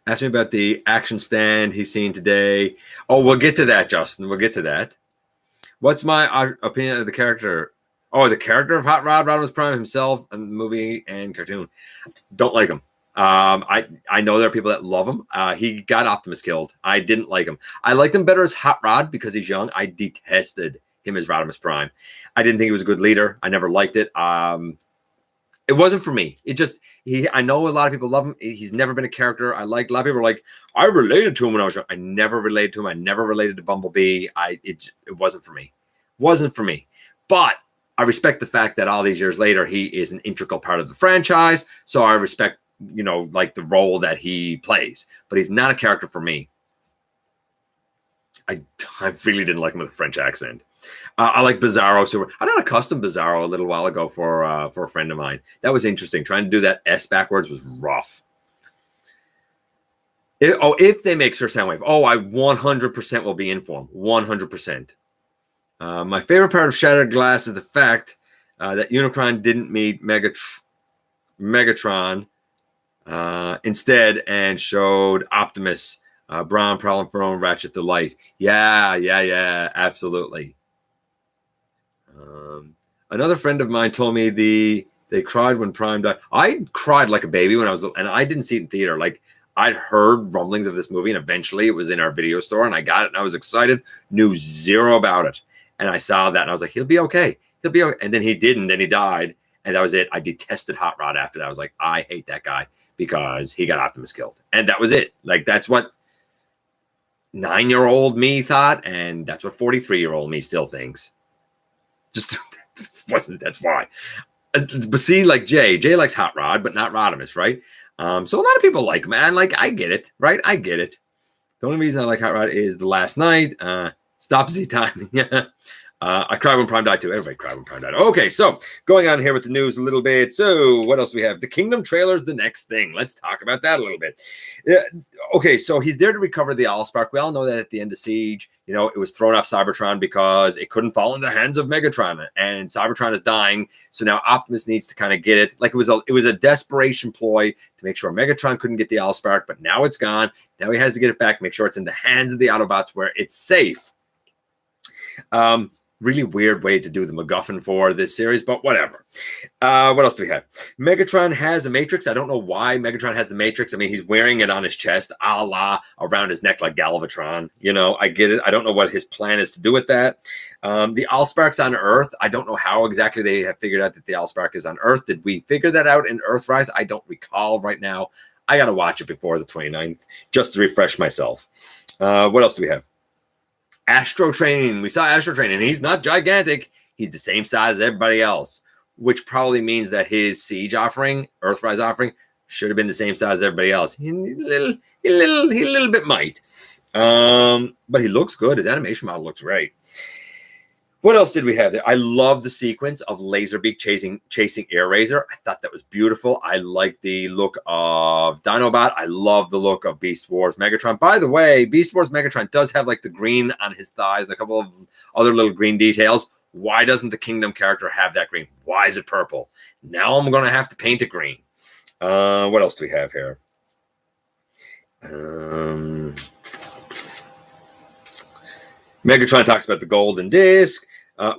A: Ask me about the action stand he's seen today. Oh, we'll get to that, Justin. We'll get to that. What's my opinion of the character? Oh, the character of Hot Rod, Rodimus Prime himself in the movie and cartoon. Don't like him. I know there are people that love him. He got Optimus killed. I didn't like him. I liked him better as Hot Rod because he's young. I detested him as Rodimus Prime. I didn't think he was a good leader. I never liked it. It wasn't for me. I know a lot of people love him. He's never been a character I like. A lot of people are like, I related to him when I was young. I never related to him. I never related to Bumblebee. It wasn't for me. Wasn't for me. But I respect the fact that all these years later, he is an integral part of the franchise. So I respect, like the role that he plays. But he's not a character for me. I really didn't like him with a French accent. I like Bizarro. So I done a custom Bizarro a little while ago for a friend of mine. That was interesting. Trying to do that S backwards was rough. If they make Sir Soundwave, I 100% will be in for him. 100%. My favorite part of Shattered Glass is the fact that Unicron didn't meet Megatron instead and showed Optimus, Brawn, Prowl Inferno, and Ratchet the Light. Yeah, absolutely. Another friend of mine told me they cried when Prime died. I cried like a baby when I was little, and I didn't see it in theater. Like, I'd heard rumblings of this movie, and eventually it was in our video store, and I got it, and I was excited, knew zero about it. And I saw that, and I was like, he'll be okay. He'll be okay. And then he didn't, and he died, and that was it. I detested Hot Rod after that. I was like, I hate that guy because he got Optimus killed. And that was it. Like, that's what 9-year-old me thought, and that's what 43-year-old me still thinks. Just that's why. But see, like Jay likes Hot Rod, but not Rodimus, right? So a lot of people like him, man. Like, I get it, right? I get it. The only reason I like Hot Rod is the last night. Stop Z time. Yeah. I cried when Prime died too. Everybody cried when Prime died. Okay, so going on here with the news a little bit. So what else do we have? The Kingdom trailer is the next thing. Let's talk about that a little bit. Okay, so he's there to recover the Allspark. We all know that at the end of Siege, you know, it was thrown off Cybertron because it couldn't fall in the hands of Megatron, and Cybertron is dying. So now Optimus needs to kind of get it. Like it was a desperation ploy to make sure Megatron couldn't get the Allspark, but now it's gone. Now he has to get it back, make sure it's in the hands of the Autobots where it's safe. Really weird way to do the MacGuffin for this series, but whatever. What else do we have? Megatron has a Matrix. I don't know why Megatron has the Matrix. I mean, he's wearing it on his chest, a la around his neck like Galvatron. You know, I get it. I don't know what his plan is to do with that. The Allspark's on Earth. I don't know how exactly they have figured out that the Allspark is on Earth. Did we figure that out in Earthrise? I don't recall right now. I got to watch it before the 29th just to refresh myself. What else do we have? Astro Train. We saw Astro Train, and he's not gigantic. He's the same size as everybody else, which probably means that his Siege offering, Earthrise offering, should have been the same size as everybody else. He a little bit might. But he looks good. His animation model looks great. What else did we have there? I love the sequence of Laserbeak chasing Air Razor. I thought that was beautiful. I like the look of Dinobot. I love the look of Beast Wars Megatron. By the way, Beast Wars Megatron does have like the green on his thighs and a couple of other little green details. Why doesn't the Kingdom character have that green? Why is it purple? Now I'm going to have to paint it green. What else do we have here? Megatron talks about the golden disc.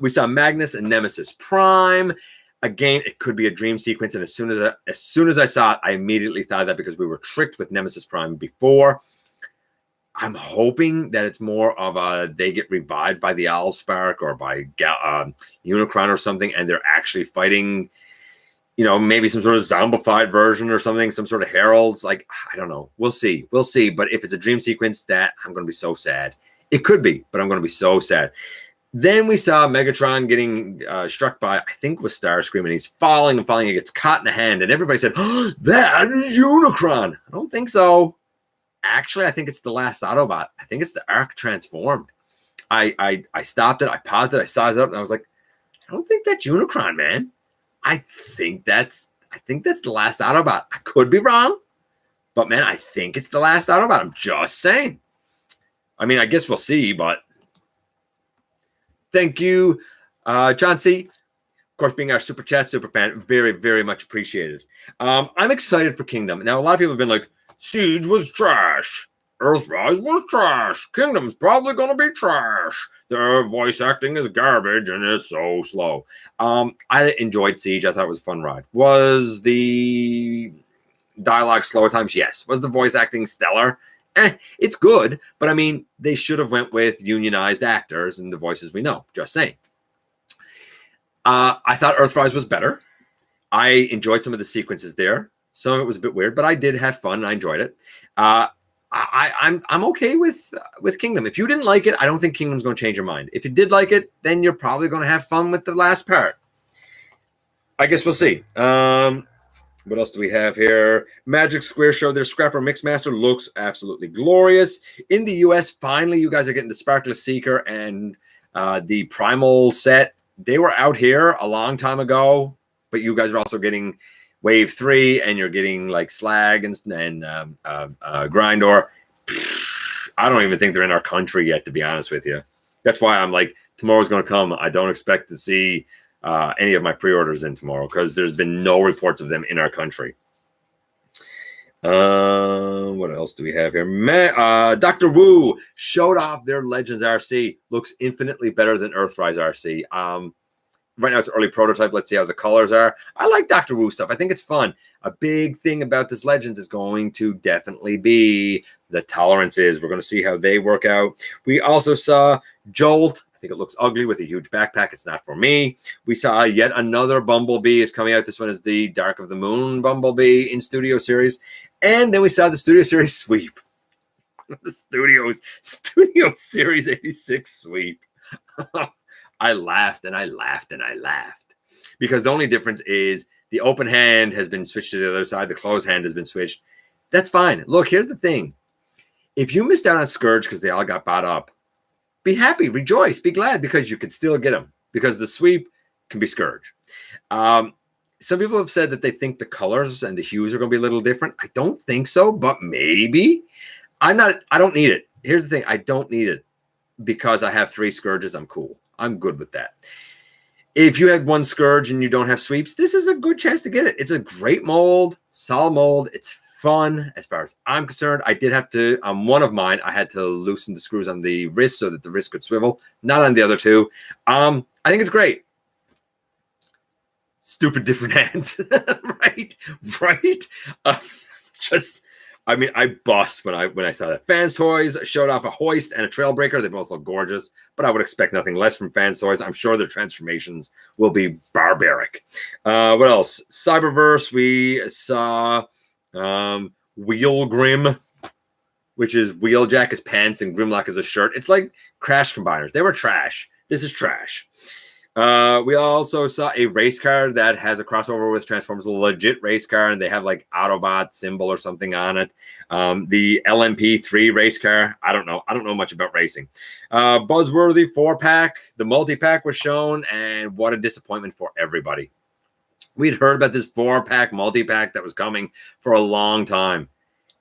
A: We saw Magnus and Nemesis Prime. Again, it could be a dream sequence, and as soon as I saw it, I immediately thought that because we were tricked with Nemesis Prime before. I'm hoping that it's more of a they get revived by the Allspark or by Unicron or something, and they're actually fighting, you know, maybe some sort of zombified version or something, some sort of heralds. Like, I don't know. We'll see. We'll see. But if it's a dream sequence, that I'm going to be so sad. It could be, but I'm going to be so sad. Then we saw Megatron getting struck by, I think, was Starscream, and he's falling and falling. He gets caught in the hand, and everybody said, oh, that is Unicron. I don't think so. Actually, I think it's the last Autobot. I think it's the Arc transformed. I stopped it. I paused it. I sized it up, and I was like, I don't think that's Unicron, man. I think that's the last Autobot. I could be wrong, but man, I think it's the last Autobot. I'm just saying. I mean, I guess we'll see, but thank you, John C. Of course, being our Super Chat super fan, very, very much appreciated. I'm excited for Kingdom. Now, a lot of people have been like, Siege was trash. Earthrise was trash. Kingdom's probably going to be trash. Their voice acting is garbage, and it's so slow. I enjoyed Siege. I thought it was a fun ride. Was the dialogue slow at times? Yes. Was the voice acting stellar? It's good, but I mean, they should have went with unionized actors and the voices we know. Just saying. I thought Earthrise was better. I enjoyed some of the sequences there. Some of it was a bit weird, but I did have fun. And I enjoyed it. I'm okay with Kingdom. If you didn't like it, I don't think Kingdom's going to change your mind. If you did like it, then you're probably going to have fun with the last part. I guess we'll see. What else do we have here? Magic Square showed their Scrapper Mixmaster. Looks absolutely glorious. In the US, finally, you guys are getting the Sparkless Seeker and the Primal set. They were out here a long time ago, but you guys are also getting Wave 3, and you're getting like Slag and Grindor. I don't even think they're in our country yet, to be honest with you. That's why I'm like, tomorrow's going to come. I don't expect to see any of my pre-orders in tomorrow because there's been no reports of them in our country. What else do we have here? Dr. Wu showed off their Legends RC. Looks infinitely better than Earthrise RC. Right now it's early prototype. Let's see how the colors are. I like Dr. Wu stuff. I think it's fun. A big thing about this Legends is going to definitely be the tolerances. We're going to see how they work out. We also saw Jolt. I think it looks ugly with a huge backpack. It's not for me. We saw yet another Bumblebee is coming out. This one is the Dark of the Moon Bumblebee in Studio Series. And then we saw the Studio Series sweep. The Studio Series 86 sweep. I laughed and I laughed and I laughed. Because the only difference is the open hand has been switched to the other side. The closed hand has been switched. That's fine. Look, here's the thing. If you missed out on Scourge because they all got bought up, be happy, rejoice, be glad, because you can still get them, because the sweep can be Scourge. Some people have said that they think the colors and the hues are going to be a little different. I don't think so, but maybe. I don't need it. Here's the thing. I don't need it because I have 3 Scourges. I'm cool. I'm good with that. If you have 1 Scourge and you don't have sweeps, this is a good chance to get it. It's a great mold, solid mold. It's fun as far as I'm concerned. I did have to, on one of mine, I had to loosen the screws on the wrist so that the wrist could swivel. Not on the other 2. I think it's great. Stupid different hands, right? I bust when I saw that. Fans Toys showed off a hoist and a trailbreaker. They both look gorgeous, but I would expect nothing less from Fans Toys. I'm sure their transformations will be barbaric. What else? Cyberverse, we saw Wheel Grim, which is Wheeljack as pants and Grimlock as a shirt. It's like Crash combiners. They were trash. This is trash. We also saw a race car that has a crossover with Transformers, a legit race car, and they have like Autobot symbol or something on it. The LMP3 race car, I don't know much about racing. Buzzworthy 4-pack, the multi-pack was shown, and what a disappointment for everybody. We'd heard about this 4-pack multi-pack that was coming for a long time,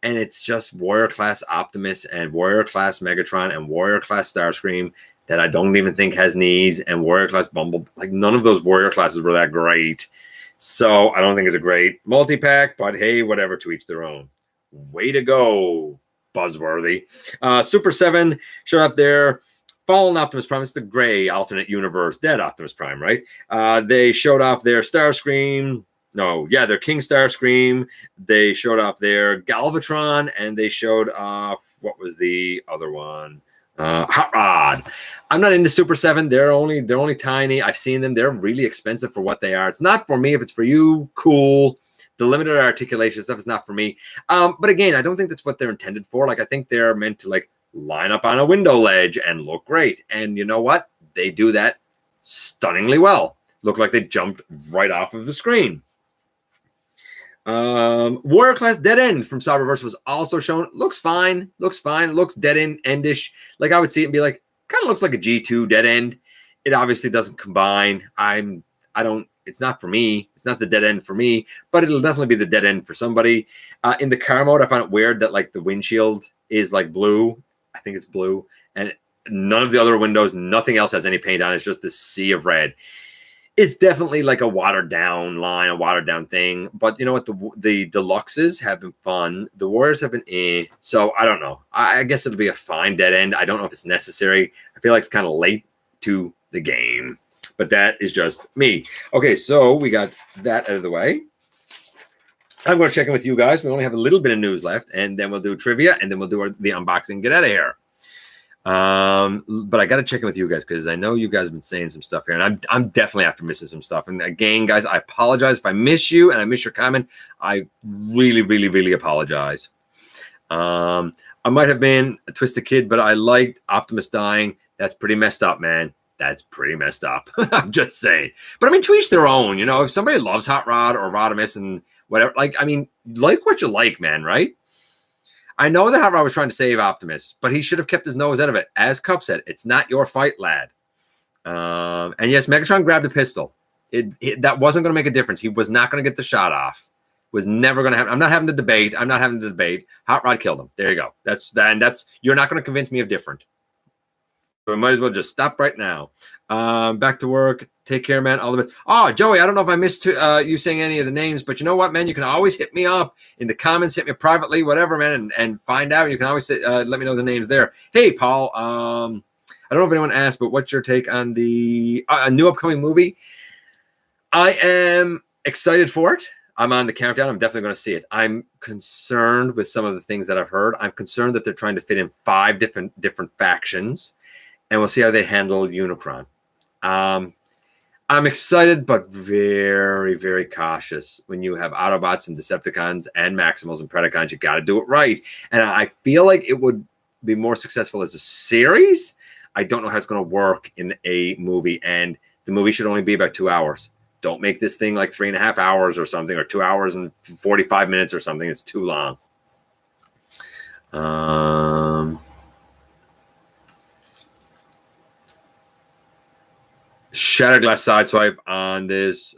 A: and it's just Warrior Class Optimus and Warrior Class Megatron and Warrior Class Starscream that I don't even think has knees, and Warrior Class Bumble. Like, none of those Warrior classes were that great. So I don't think it's a great multi-pack, but hey, whatever, to each their own. Way to go, Buzzworthy. Super 7 showed up there. Fallen Optimus Prime. It's the gray alternate universe. Dead Optimus Prime, right? They showed off their Starscream. No, yeah, their King Starscream. They showed off their Galvatron, and they showed off, what was the other one? Hot Rod. I'm not into Super 7. They're only tiny. I've seen them. They're really expensive for what they are. It's not for me. If it's for you, cool. The limited articulation stuff is not for me. But again, I don't think that's what they're intended for. Like, I think they're meant to like line up on a window ledge and look great. And you know what? They do that stunningly well. Look like they jumped right off of the screen. Warrior Class Dead End from Cyberverse was also shown. Looks fine. It looks dead endish. Like, I would see it and be like, kind of looks like a G2 Dead End. It obviously doesn't combine. It's not for me. It's not the dead end for me, but it'll definitely be the dead end for somebody. In the car mode, I find it weird that like the windshield is like blue. I think it's blue, and none of the other windows, nothing else has any paint on. It's just this sea of red. It's definitely like a watered down line, a watered down thing. But you know what? The deluxes have been fun. The Warriors have been So I don't know. I guess it'll be a fine dead end. I don't know if it's necessary. I feel like it's kind of late to the game. But that is just me. Okay, so we got that out of the way. I'm going to check in with you guys. We only have a little bit of news left, and then we'll do trivia, and then we'll do the unboxing and get out of here. But I got to check in with you guys because I know you guys have been saying some stuff here, and I'm definitely after missing some stuff. And again, guys, I apologize if I miss you and I miss your comment. I really, really, really apologize. I might have been a twisted kid, but I liked Optimus dying. That's pretty messed up, man. That's pretty messed up. I'm just saying. But I mean, to each their own. You know, if somebody loves Hot Rod or Rodimus and whatever, like, I mean, like what you like, man, right? I know that Hot Rod was trying to save Optimus, but he should have kept his nose out of it. As Cup said, it's not your fight, lad. And yes, Megatron grabbed a pistol. That wasn't going to make a difference. He was not going to get the shot off. Was never going to happen. I'm not having the debate. Hot Rod killed him. There you go. That's you're not going to convince me of different. So we might as well just stop right now. Back to work. Take care, man. All the best. Oh, Joey, I don't know if I missed you saying any of the names, but you know what, man? You can always hit me up in the comments, hit me privately, whatever, man, and find out. You can always say, let me know the names there. Hey, Paul. I don't know if anyone asked, but what's your take on the new upcoming movie? I am excited for it. I'm on the countdown. I'm definitely going to see it. I'm concerned with some of the things that I've heard. I'm concerned that they're trying to fit in 5 different factions. And we'll see how they handle Unicron. I'm excited, but very, very cautious. When you have Autobots and Decepticons and Maximals and Predacons, you got to do it right. And I feel like it would be more successful as a series. I don't know how it's going to work in a movie. And the movie should only be about 2 hours. Don't make this thing like 3.5 hours or something, or 2 hours and 45 minutes or something. It's too long. shattered glass sideswipe on this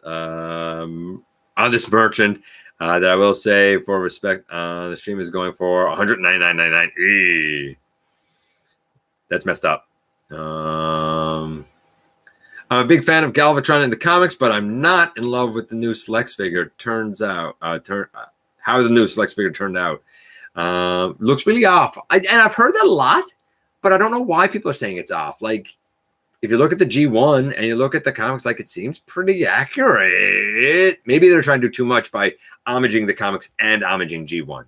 A: merchant that I will say for respect on the stream is going for 199.99. That's messed up. I'm a big fan of Galvatron in the comics, but I'm not in love with the new Selects figure. Turns out, how the new Selects figure turned out. Looks really off. And I've heard that a lot, but I don't know why people are saying it's off. Like, if you look at the G1 and you look at the comics, like, it seems pretty accurate. Maybe they're trying to do too much by homaging the comics and homaging G1.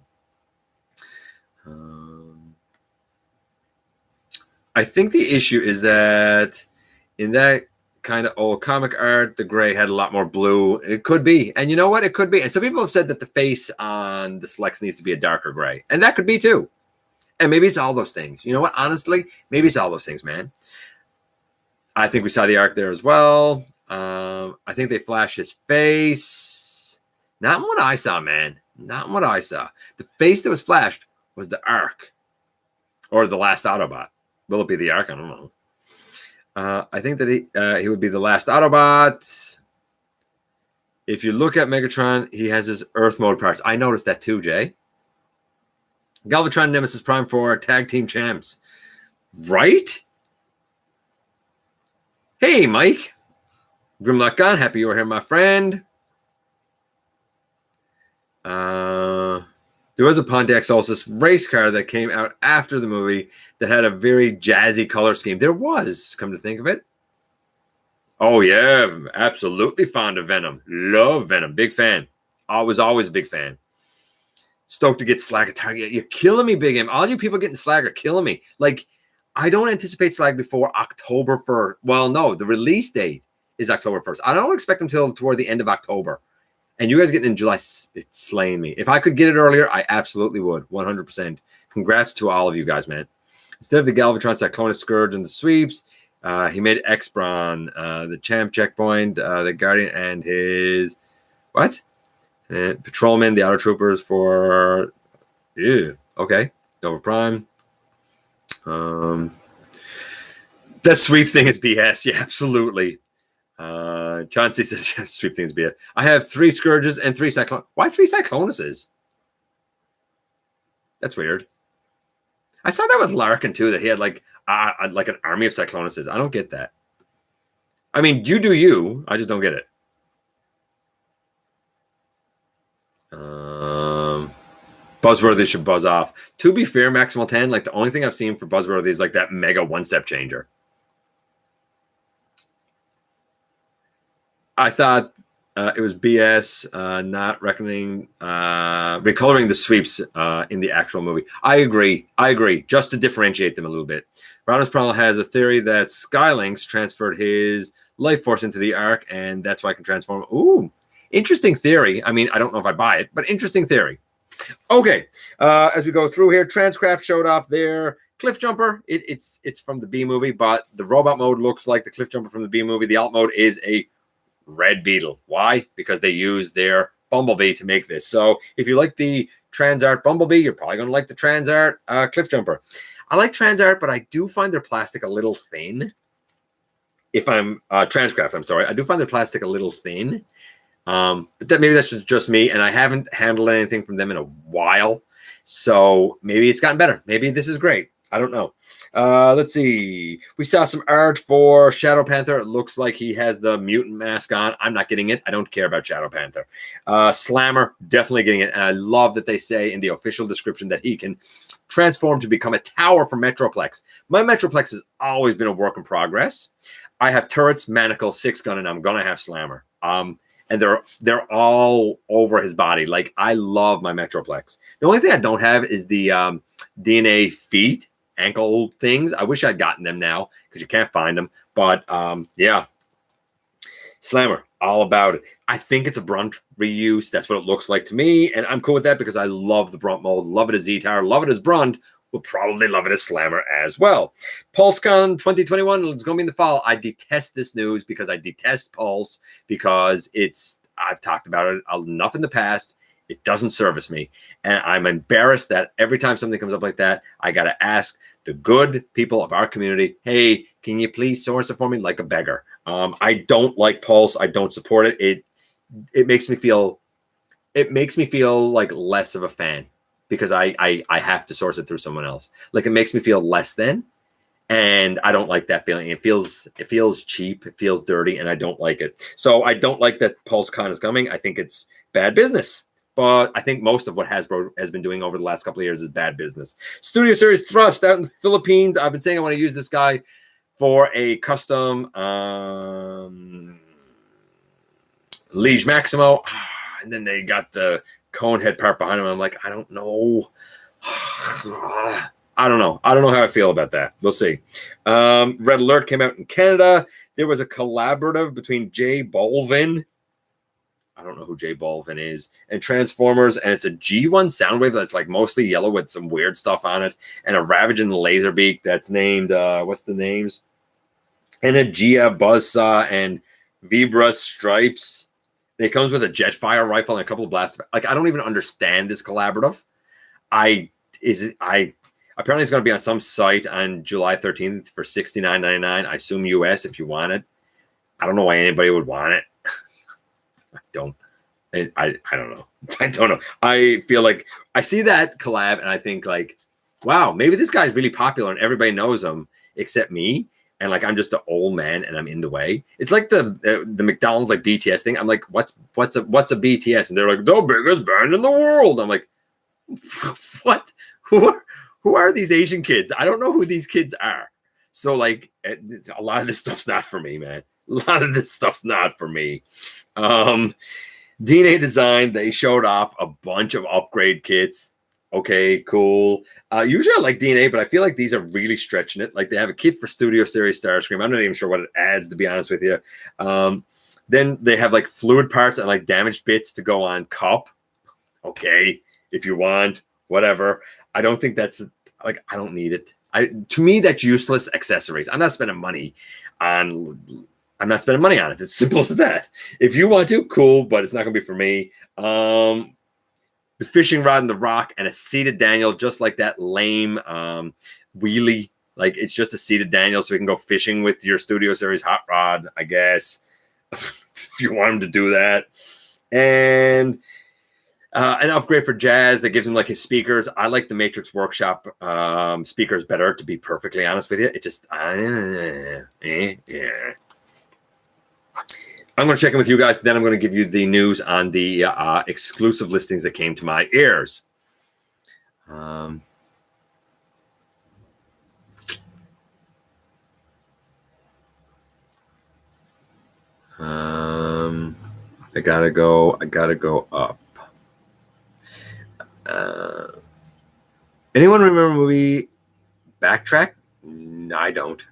A: I think the issue is that in that kind of old comic art, the gray had a lot more blue. It could be. And you know what? It could be. And some people have said that the face on the Selects needs to be a darker gray. And that could be too. And maybe it's all those things. You know what? Honestly, maybe it's all those things, man. I think we saw the arc there as well. I think they flashed his face. Not what I saw, man. Not what I saw. The face that was flashed was the arc. Or the last Autobot. Will it be the arc? I don't know. I think that he would be the last Autobot. If you look at Megatron, he has his Earth mode parts. I noticed that too, Jay. Galvatron Nemesis Prime for tag team champs. Right? Hey, Mike. Grimlock Gun, happy you were here, my friend. There was a Pontiac Solstice race car that came out after the movie that had a very jazzy color scheme. There was, come to think of it. Oh, yeah, absolutely fond of Venom. Love Venom. Big fan. I was always a big fan. Stoked to get Slag at Target. You're killing me, Big M. All you people getting Slag are killing me. Like, I don't anticipate Slag before October 1st. Well, no, the release date is October 1st. I don't expect until toward the end of October. And you guys getting in July, it's slaying me. If I could get it earlier, I absolutely would. 100%. Congrats to all of you guys, man. Instead of the Galvatron, Cyclonus, Scourge, and the sweeps, he made X-Bron, the champ checkpoint, the Guardian, and his, what? Patrolman, the Auto Troopers for, ew, okay. Nova Prime. That sweep thing is BS. Yeah, absolutely. Chauncey says, yes, sweep things BS. I have 3 Scourges and 3 Cyclones. Why 3 Cyclonuses? That's weird. I saw that with Larkin too, that he had like an army of Cyclonuses. I don't get that. I mean, you do you. I just don't get it. Buzzworthy should buzz off. To be fair, Maximal 10, like the only thing I've seen for Buzzworthy is like that mega one-step changer. I thought it was BS not reckoning, recoloring the sweeps in the actual movie. I agree. Just to differentiate them a little bit. Rodimus Prowler has a theory that Skylinks transferred his life force into the Ark, and that's why I can transform. Ooh, interesting theory. I mean, I don't know if I buy it, but interesting theory. Okay, as we go through here, Transcraft showed off their Cliff Jumper. It's from the B movie, but the robot mode looks like the Cliff Jumper from the B movie. The alt mode is a Red Beetle. Why? Because they use their Bumblebee to make this. So if you like the Transart Bumblebee, you're probably going to like the Transart Cliff Jumper. I like Transart, but I do find their plastic a little thin. If I'm Transcraft, I'm sorry. I do find their plastic a little thin. But maybe that's just me, and I haven't handled anything from them in a while. So maybe it's gotten better. Maybe this is great. I don't know. Let's see. We saw some art for Shadow Panther. It looks like he has the mutant mask on. I'm not getting it. I don't care about Shadow Panther. Slammer, definitely getting it. And I love that they say in the official description that he can transform to become a tower for Metroplex. My Metroplex has always been a work in progress. I have turrets, manacle, 6-gun, and I'm going to have Slammer. And they're all over his body. Like, I love my Metroplex. The only thing I don't have is the DNA feet, ankle things. I wish I'd gotten them now because you can't find them. But yeah, Slammer, all about it. I think it's a Brunt reuse. That's what it looks like to me. And I'm cool with that because I love the Brunt mold. Love it as Z-Tower. Love it as Brunt. We'll probably love it as Slammer as well. PulseCon 2021 is going to be in the fall. I detest this news because I detest Pulse because I've talked about it enough in the past. It doesn't service me. And I'm embarrassed that every time something comes up like that, I got to ask the good people of our community. Hey, can you please source it for me like a beggar? I don't like Pulse. I don't support it. It makes me feel like less of a fan because I have to source it through someone else. Like it makes me feel less than, and I don't like that feeling. It feels cheap. It feels dirty, and I don't like it. So I don't like that PulseCon is coming. I think it's bad business. But I think most of what Hasbro has been doing over the last couple of years is bad business. Studio Series Thrust out in the Philippines. I've been saying I want to use this guy for a custom Liege Maximo. And then they got the cone head part behind him. I'm like, I don't know. I don't know. I don't know how I feel about that. We'll see. Red Alert came out in Canada. There was a collaborative between Jay Bolvin. I don't know who Jay Bolvin is, and Transformers, and it's a G1 Soundwave that's like mostly yellow with some weird stuff on it, and a Ravaging Laserbeak that's named, what's the names? And a Gia Buzzsaw and Vibra Stripes. It comes with a Jetfire rifle and a couple of blasts. Like, I don't even understand this collaborative. Apparently it's going to be on some site on July 13th for $69.99. I assume US if you want it. I don't know why anybody would want it. I don't know. I don't know. I feel like I see that collab and I think like, wow, maybe this guy's really popular and everybody knows him except me. And like, I'm just an old man and I'm in the way. It's like the McDonald's like BTS thing. I'm like, what's a BTS? And they're like, the biggest band in the world. I'm like, what? Who are these Asian kids? I don't know who these kids are. So like, a lot of this stuff's not for me, man. A lot of this stuff's not for me. DNA Design, they showed off a bunch of upgrade kits. Okay, cool. Usually I like DNA, but I feel like these are really stretching it. Like they have a kit for Studio Series Starscream. I'm not even sure what it adds, to be honest with you. Then they have like fluid parts and like damaged bits to go on Cup. Okay, if you want, whatever. I don't think that's like, I don't need it. To me, that's useless accessories. I'm not spending money on it. It's simple as that. If you want to, cool, but it's not going to be for me. The fishing rod and the rock and a seated Daniel, just like that lame wheelie. Like it's just a seated Daniel so we can go fishing with your Studio Series hot rod, I guess, if you want him to do that. And an upgrade for Jazz that gives him like his speakers. I like the Matrix Workshop speakers better, to be perfectly honest with you. It just, yeah. I'm going to check in with you guys. Then I'm going to give you the news on the exclusive listings that came to my ears. I gotta go up. Anyone remember movie Backtrack? No, I don't.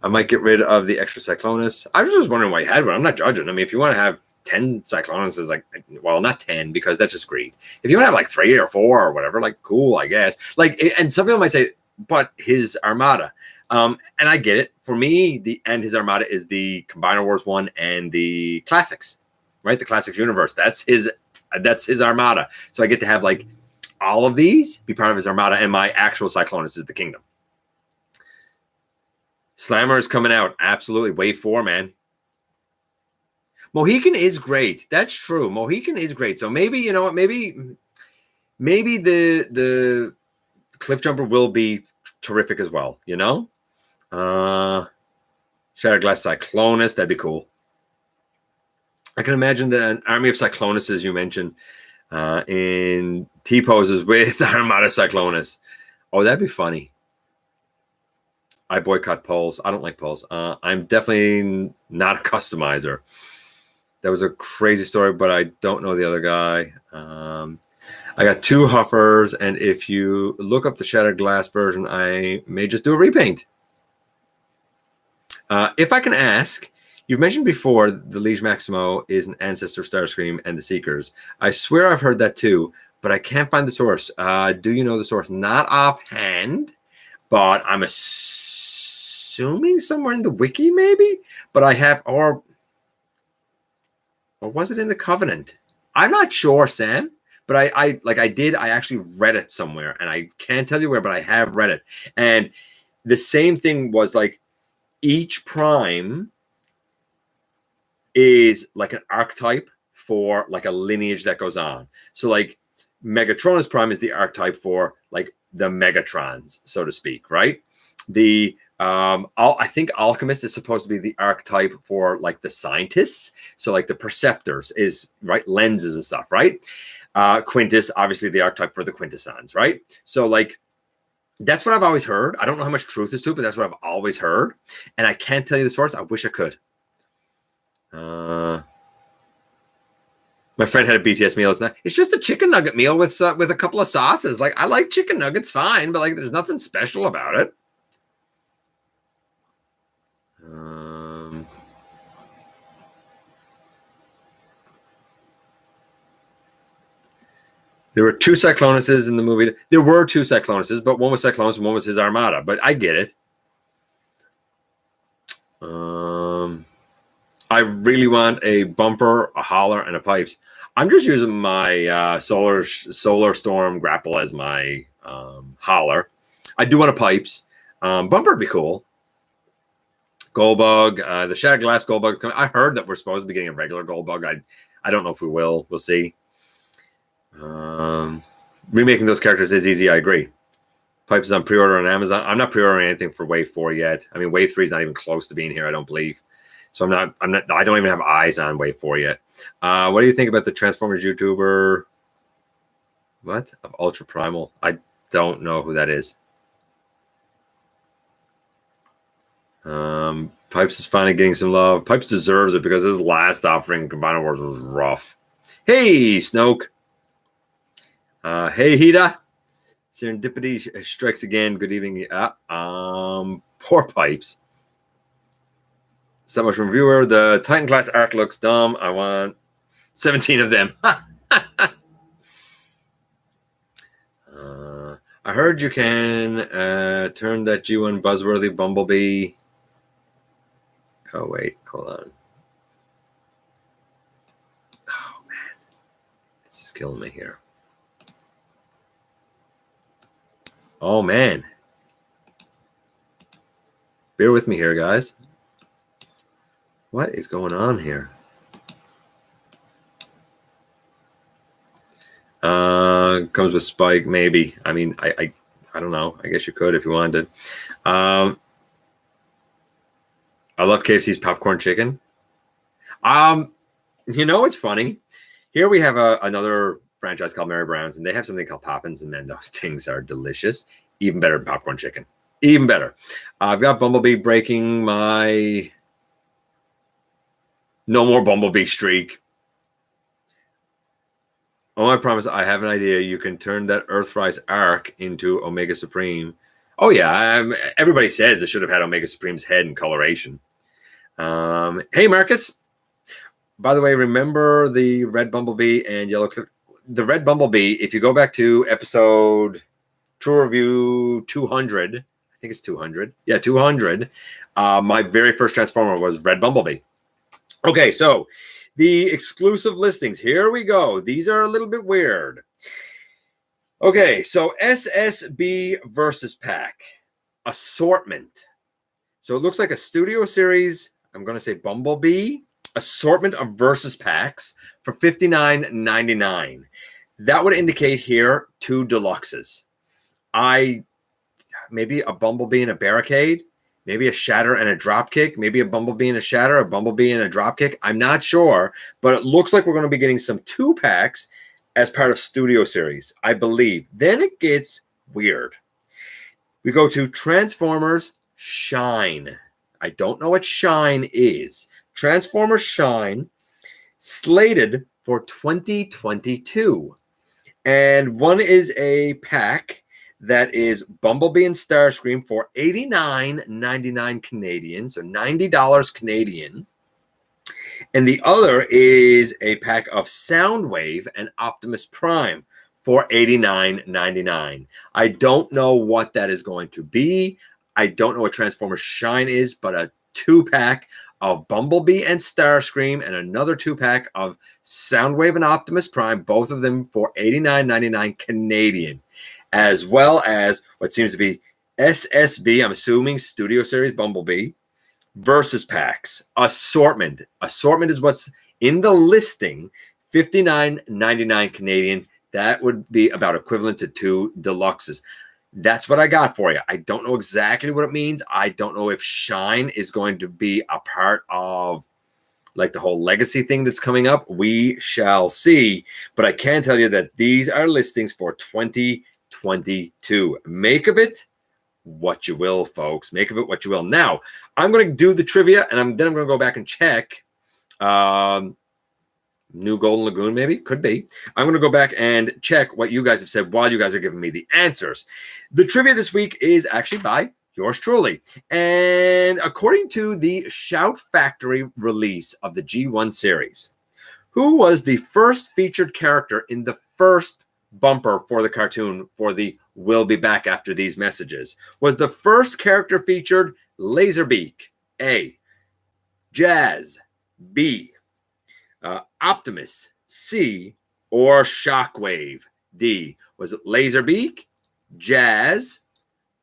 A: I might get rid of the extra Cyclonus. I was just wondering why you had one. I'm not judging. I mean, if you want to have 10 Cyclonuses, like, well, not 10 because that's just greed. If you want to have like 3 or 4 or whatever, like, cool, I guess. Like, and some people might say, but his Armada. And I get it. For me, his Armada is the Combiner Wars one and the Classics, right? The Classics universe. That's his Armada. So I get to have like all of these be part of his Armada, and my actual Cyclonus is the Kingdom. Slammer is coming out. Absolutely. Wave 4, man. Mohican is great. That's true. Mohican is great. So maybe, you know what, maybe the Cliff Jumper will be terrific as well, you know? Shattered Glass Cyclonus, that'd be cool. I can imagine an army of Cyclonuses you mentioned in T-poses with Armada Cyclonus. Oh, that'd be funny. I boycott polls. I don't like polls. I'm definitely not a customizer. That was a crazy story, but I don't know the other guy. I got 2 Huffers, and if you look up the Shattered Glass version, I may just do a repaint. If I can ask, you've mentioned before the Liege Maximo is an ancestor of Starscream and the Seekers. I swear I've heard that too, but I can't find the source. Do you know the source? Not offhand, but I'm assuming somewhere in the wiki, maybe. But I have, or was it in the Covenant? I'm not sure, Sam. but I actually read it somewhere, and I can't tell you where, but I have read it. And the same thing was like each prime is like an archetype for like a lineage that goes on. So like Megatronus Prime is the archetype for like the Megatrons, so to speak, right? The I think Alchemist is supposed to be the archetype for like the scientists. So like the Perceptors is right, lenses and stuff, right? Quintus, obviously the archetype for the Quintessons, right? So like that's what I've always heard. I don't know how much truth is to it, but that's what I've always heard. And I can't tell you the source. I wish I could. My friend had a BTS meal last night. It's just a chicken nugget meal with a couple of sauces. Like I like chicken nuggets, fine, but like there's nothing special about it. There were two Cyclonuses in the movie. There were two Cyclonuses, but one was Cyclonus and one was his armada. But I get it. I really want a bumper, a holler, and a pipes. I'm just using my Solar Storm grapple as my holler. I do want a pipes. Bumper would be cool. Goldbug, the Shattered Glass Goldbug is coming. I heard that we're supposed to be getting a regular Goldbug. I don't know if we will. We'll see. Remaking those characters is easy. I agree. Pipes is on pre-order on Amazon. I'm not pre-ordering anything for Wave 4 yet. I mean, Wave 3 is not even close to being here, I don't believe. So I don't even have eyes on Wave 4 yet. What do you think about the Transformers YouTuber? What? Of Ultra Primal? I don't know who that is. Pipes is finally getting some love. Pipes deserves it because his last offering in Combiner Wars was rough. Hey, Snoke. Hey, Hida. Serendipity strikes again. Good evening. Poor Pipes. So much from viewer. The Titan class arc looks dumb. I want 17 of them. I heard you can turn that G1 buzzworthy Bumblebee. Oh, wait. Hold on. Oh, man. This is killing me here. Oh, man. Bear with me here, guys. What is going on here? Comes with Spike, maybe. I mean, I don't know. I guess you could if you wanted. I love KFC's popcorn chicken. You know what's funny? Here we have another franchise called Mary Brown's, and they have something called Poppins, and man, those things are delicious. Even better than popcorn chicken. Even better. I've got Bumblebee breaking my no more Bumblebee streak. Oh, I promise I have an idea. You can turn that Earthrise arc into Omega Supreme. Oh, yeah. Everybody says it should have had Omega Supreme's head in coloration. Hey, Marcus. By the way, remember the red Bumblebee and yellow clip? The red Bumblebee, if you go back to episode True Review 200, I think it's 200. Yeah, 200. My very first Transformer was red Bumblebee. Okay, so the exclusive listings. Here we go. These are a little bit weird. Okay, so SSB versus pack assortment. So it looks like a Studio Series, I'm going to say Bumblebee, assortment of versus packs for $59.99. That would indicate here 2 deluxes. Maybe a Bumblebee and a Barricade. Maybe a Shatter and a Dropkick. Maybe a Bumblebee and a Shatter, a Bumblebee and a Dropkick. I'm not sure, but it looks like we're going to be getting some 2-packs as part of Studio Series, I believe. Then it gets weird. We go to Transformers Shine. I don't know what Shine is. Transformers Shine, slated for 2022. And one is a pack that is Bumblebee and Starscream for $89.99 Canadian, so $90 Canadian. And the other is a pack of Soundwave and Optimus Prime for $89.99. I don't know what that is going to be. I don't know what Transformers Shine is, but a 2-pack of Bumblebee and Starscream, and another 2-pack of Soundwave and Optimus Prime, both of them for $89.99 Canadian, as well as what seems to be SSB, I'm assuming Studio Series Bumblebee, versus packs. Assortment. Assortment is what's in the listing, $59.99 Canadian. That would be about equivalent to 2 deluxes. That's what I got for you. I don't know exactly what it means. I don't know if Shine is going to be a part of like the whole legacy thing that's coming up. We shall see. But I can tell you that these are listings for 2022. Make of it what you will, folks. Make of it what you will. Now, I'm going to do the trivia, and then I'm going to go back and check. New Golden Lagoon, maybe? Could be. I'm going to go back and check what you guys have said while you guys are giving me the answers. The trivia this week is actually by yours truly. And according to the Shout Factory release of the G1 series, who was the first featured character in the first bumper for the cartoon for the We'll Be Back After These Messages? Was the first character featured Laserbeak? A. Jazz. B. Optimus, C, or Shockwave? D. Was it Laserbeak, Jazz,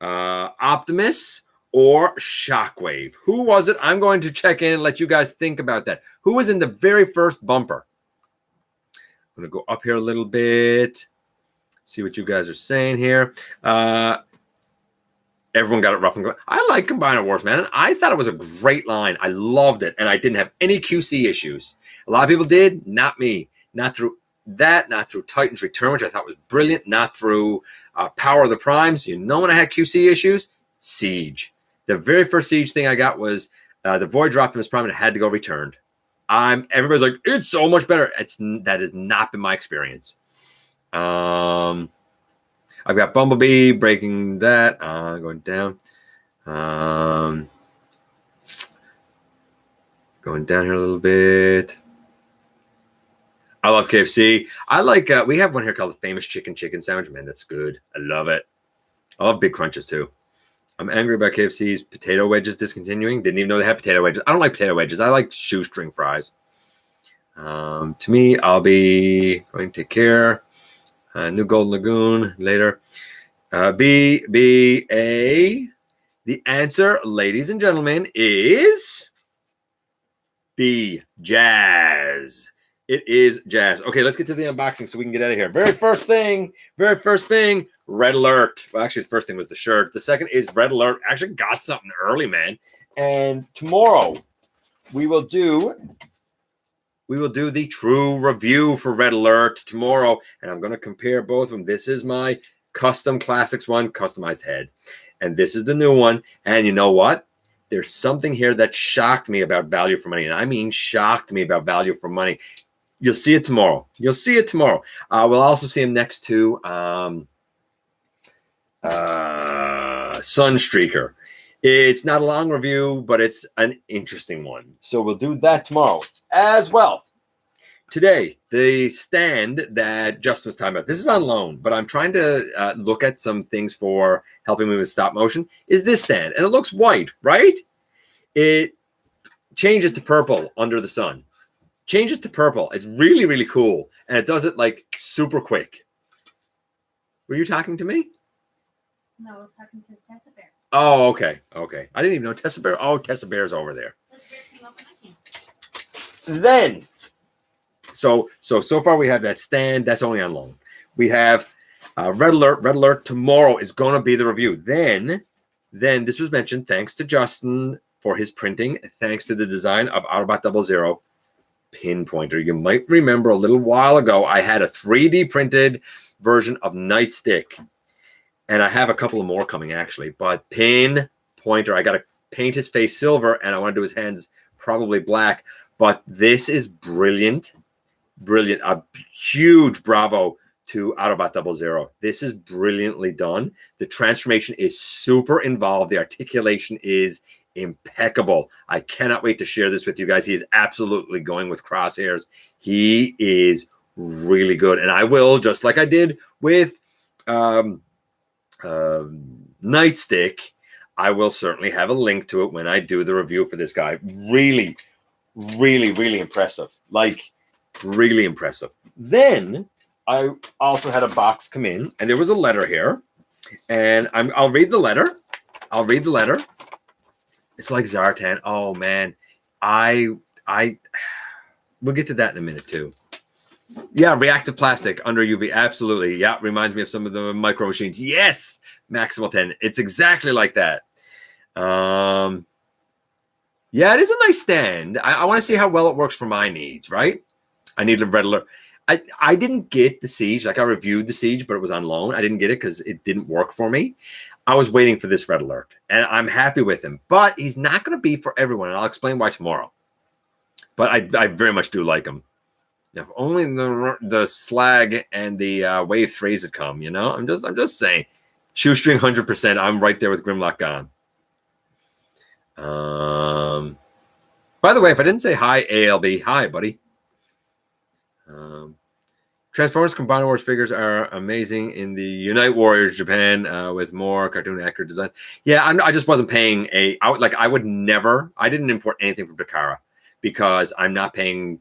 A: Optimus, or Shockwave? Who was it? I'm going to check in and let you guys think about that. Who was in the very first bumper? I'm going to go up here a little bit, see what you guys are saying here. Everyone got it rough and go. I like Combiner Wars, man. I thought it was a great line. I loved it, and I didn't have any QC issues. A lot of people did, not me. Not through that, not through Titan's Return, which I thought was brilliant, not through Power of the Primes. You know when I had QC issues? Siege. The very first Siege thing I got was the Voyager Optimus Prime, and it had to go returned. Everybody's like, it's so much better. That has not been my experience. I've got Bumblebee breaking that, going down. Going down here a little bit. I love KFC. I like, we have one here called the Famous Chicken Sandwich. Man, that's good. I love it. I love Big Crunches too. I'm angry about KFC's potato wedges discontinuing. Didn't even know they had potato wedges. I don't like potato wedges. I like shoestring fries. To me, I'll be going to take care. New Golden Lagoon later. B, A. The answer, ladies and gentlemen, is B, Jazz. It is Jazz. Okay, let's get to the unboxing so we can get out of here. Very first thing, Red Alert. Well, actually, the first thing was the shirt. The second is Red Alert. Actually got something early, man. And tomorrow we will do the true review for Red Alert tomorrow, and I'm going to compare both of them. This is my custom classics one, customized head, and this is the new one. And you know what? There's something here that shocked me about value for money, and I mean shocked me about value for money. You'll see it tomorrow. We'll also see him next to Sunstreaker. It's not a long review, but it's an interesting one. So we'll do that tomorrow as well. Today, the stand that Justin was talking about, this is on loan, but I'm trying to look at some things for helping me with stop motion, is this stand. And it looks white, right? It changes to purple under the sun. Changes to purple. It's really, really cool. And it does it like super quick. Were you talking to me?
B: No, I was talking to Tessa Bear.
A: Oh, okay. Okay. I didn't even know Tessa Bear. Oh, Tessa Bear's over there. Then, so far we have that stand. That's only on loan. We have Red Alert. Red Alert tomorrow is going to be the review. Then this was mentioned thanks to Justin for his printing. Thanks to the design of Autobot 00 Pinpointer. You might remember a little while ago I had a 3D printed version of Nightstick. And I have a couple of more coming, actually. But Pinpointer, I got to paint his face silver, and I want to do his hands probably black. But this is brilliant. Brilliant. A huge bravo to Autobot 00. This is brilliantly done. The transformation is super involved. The articulation is impeccable. I cannot wait to share this with you guys. He is absolutely going with crosshairs. He is really good. And I will, just like I did with Nightstick, I will certainly have a link to it when I do the review for this guy. Really, really, really impressive. Like, really impressive. Then I also had a box come in, and there was a letter here. And I'll read the letter. I'll read the letter. It's like Zartan. Oh, man. We'll get to that in a minute, too. Yeah, reactive plastic under UV. Absolutely. Yeah, reminds me of some of the micro machines. Yes, Maximal 10. It's exactly like that. Yeah, it is a nice stand. I want to see how well it works for my needs, right? I need a red alert. I didn't get the Siege. Like, I reviewed the Siege, but it was on loan. I didn't get it because it didn't work for me. I was waiting for this red alert, and I'm happy with him. But he's not going to be for everyone, and I'll explain why tomorrow. But I very much do like him. If only the slag and the wave 3s had come, you know? I'm just saying. Shoestring 100%. I'm right there with Grimlock gone. By the way, if I didn't say hi, ALB, hi, buddy. Transformers Combiner Wars figures are amazing in the Unite Warriors Japan with more cartoon accurate design. Yeah, I just wasn't paying I didn't import anything from Takara because I'm not paying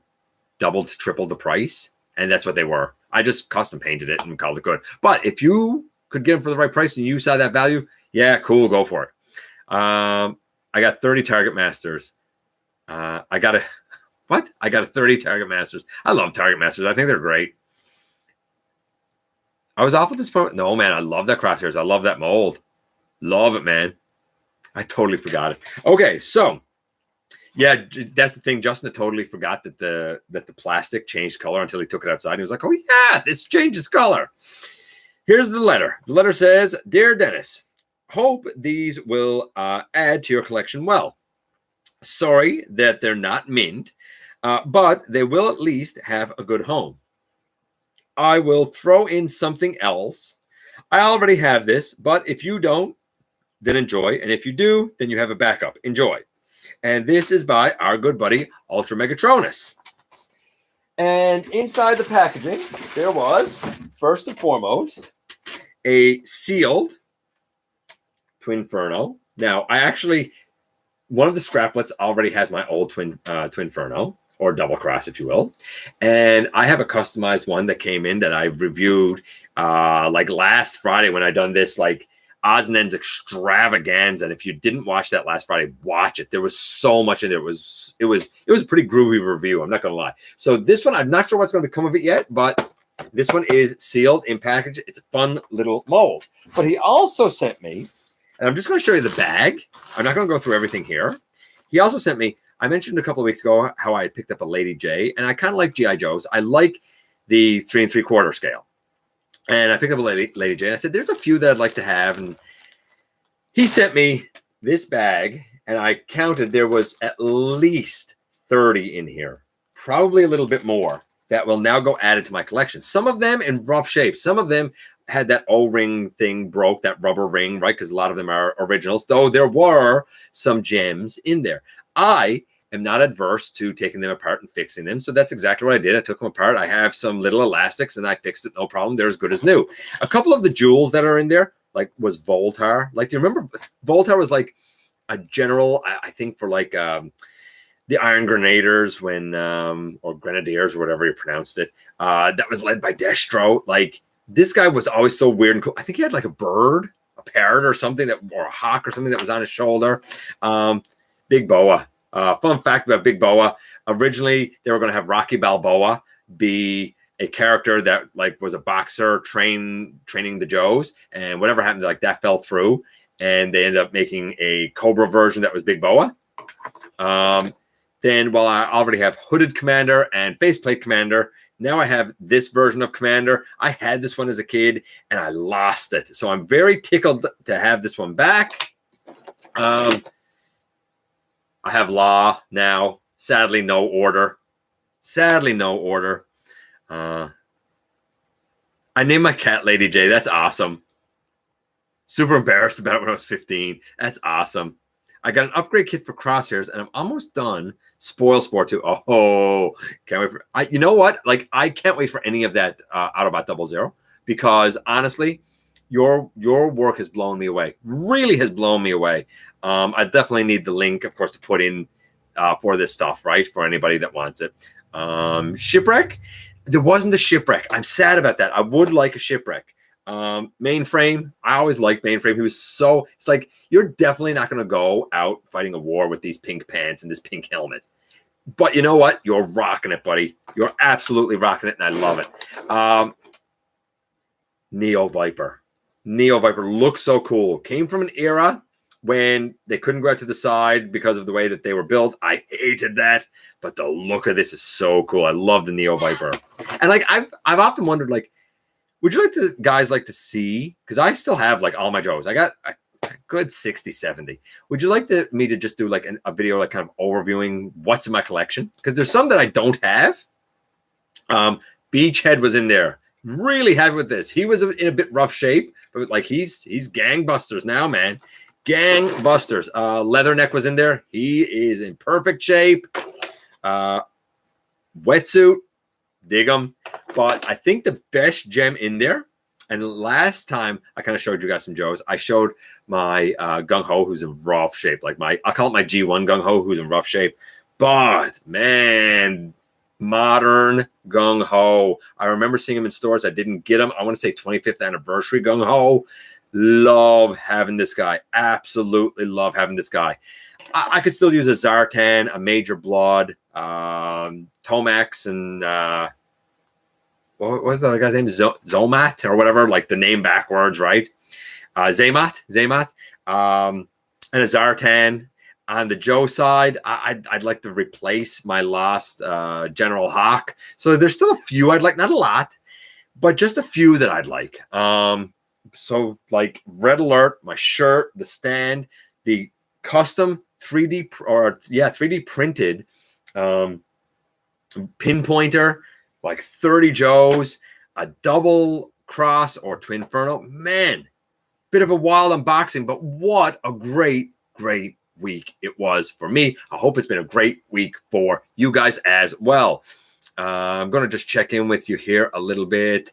A: double to triple the price, and that's what they were. I just custom painted it and called it good. But if you could get them for the right price and you saw that value, yeah, cool, go for it. I got 30 Target Masters. I got a 30 Target Masters. I love Target Masters. I think they're great. I was off at this point. No, man, I love that crosshairs. I love that mold. Love it, man. I totally forgot it. Okay, so yeah, that's the thing. Justin totally forgot that the plastic changed color until he took it outside. He was like, "Oh yeah, this changes color." Here's the letter. The letter says, "Dear Dennis, hope these will add to your collection well. Sorry that they're not mint, but they will at least have a good home. I will throw in something else. I already have this, but if you don't, then enjoy. And if you do, then you have a backup. Enjoy." And this is by our good buddy, Ultra Megatronus. And inside the packaging, there was, first and foremost, a sealed Twinferno. Now, one of the scraplets already has my old Twinferno, or Double Cross, if you will. And I have a customized one that came in that I reviewed like last Friday when I done this like odds and ends extravaganza. And if you didn't watch that last Friday, watch it. There was so much in there. It was a pretty groovy review. I'm not gonna lie. So this one, I'm not sure what's going to become of it yet, but this one is sealed in package. It's a fun little mold. But he also sent me, and I'm just going to show you the bag. I'm not going to go through everything here. He also sent me, I mentioned a couple of weeks ago how I picked up a Lady J, and I kind of like G.I. Joes. I like the 3 3/4 scale. And I picked up a Lady J, and I said, there's a few that I'd like to have. And he sent me this bag, and I counted there was at least 30 in here, probably a little bit more, that will now go added to my collection. Some of them in rough shape. Some of them had that O-ring thing broke, that rubber ring, right? Because a lot of them are originals, though there were some gems in there. I am not adverse to taking them apart and fixing them. So that's exactly what I did. I took them apart. I have some little elastics and I fixed it. No problem. They're as good as new. A couple of the jewels that are in there, like was Voltar. Like, do you remember Voltar was like a general, I think for like the Iron Grenadiers when, or Grenadiers or whatever you pronounced it, that was led by Destro. Like this guy was always so weird and cool. I think he had like a bird, a parrot or something or a hawk or something that was on his shoulder. Big Boa. Fun fact about Big Boa. Originally, they were going to have Rocky Balboa be a character that like was a boxer training the Joes, and whatever happened, like that fell through, and they ended up making a Cobra version that was Big Boa. Then, while I already have Hooded Commander and Faceplate Commander, now I have this version of Commander. I had this one as a kid, and I lost it, so I'm very tickled to have this one back. I have Law now. Sadly, no order. I named my cat Lady J. That's awesome. Super embarrassed about it when I was 15. That's awesome. I got an upgrade kit for Crosshairs, and I'm almost done. Spoil Sport 2. Oh, can't wait for. You know what? Like, I can't wait for any of that Autobot 00 because honestly, your work has blown me away. Really has blown me away. I definitely need the link, of course, to put in for this stuff, right? For anybody that wants it. Shipwreck. There wasn't a shipwreck. I'm sad about that. I would like a shipwreck. Mainframe. I always liked Mainframe. He was so. It's like you're definitely not going to go out fighting a war with these pink pants and this pink helmet. But you know what? You're rocking it, buddy. You're absolutely rocking it, and I love it. Neo Viper. Neo Viper looks so cool. Came from an era when they couldn't go out to the side because of the way that they were built. I hated that, but the look of this is so cool. I love the Neo Viper. And like I've often wondered, like, would you like to guys like to see? Because I still have like all my Joes. I got a good 60, 70. Would you like me to just do like a video, like kind of overviewing what's in my collection? Because there's some that I don't have. Beachhead was in there. Really happy with this. He was in a bit rough shape, but like he's gangbusters now, man. Gangbusters. Leatherneck was in there. He is in perfect shape. Wetsuit, dig him. But I think the best gem in there, and last time I kind of showed you guys some Joes, I showed my Gung Ho, who's in rough shape. Like I call it my G1 Gung Ho, who's in rough shape. But man, modern Gung Ho. I remember seeing him in stores. I didn't get him. I want to say 25th anniversary Gung Ho. Love having this guy. Absolutely love having this guy. I could still use a Zartan, a Major Blood, Tomax, and what was the other guy's name? Zomat or whatever, like the name backwards, right? Zamat, and a Zartan. On the Joe side, I'd like to replace my lost General Hawk. So there's still a few I'd like, not a lot, but just a few that I'd like. So like Red Alert, my shirt, the stand, the custom 3D printed pinpointer, like 30 Joes, a double cross or Twinferno. Man, bit of a wild unboxing, but what a great week it was for me. I hope it's been a great week for you guys as well. I'm going to just check in with you here a little bit.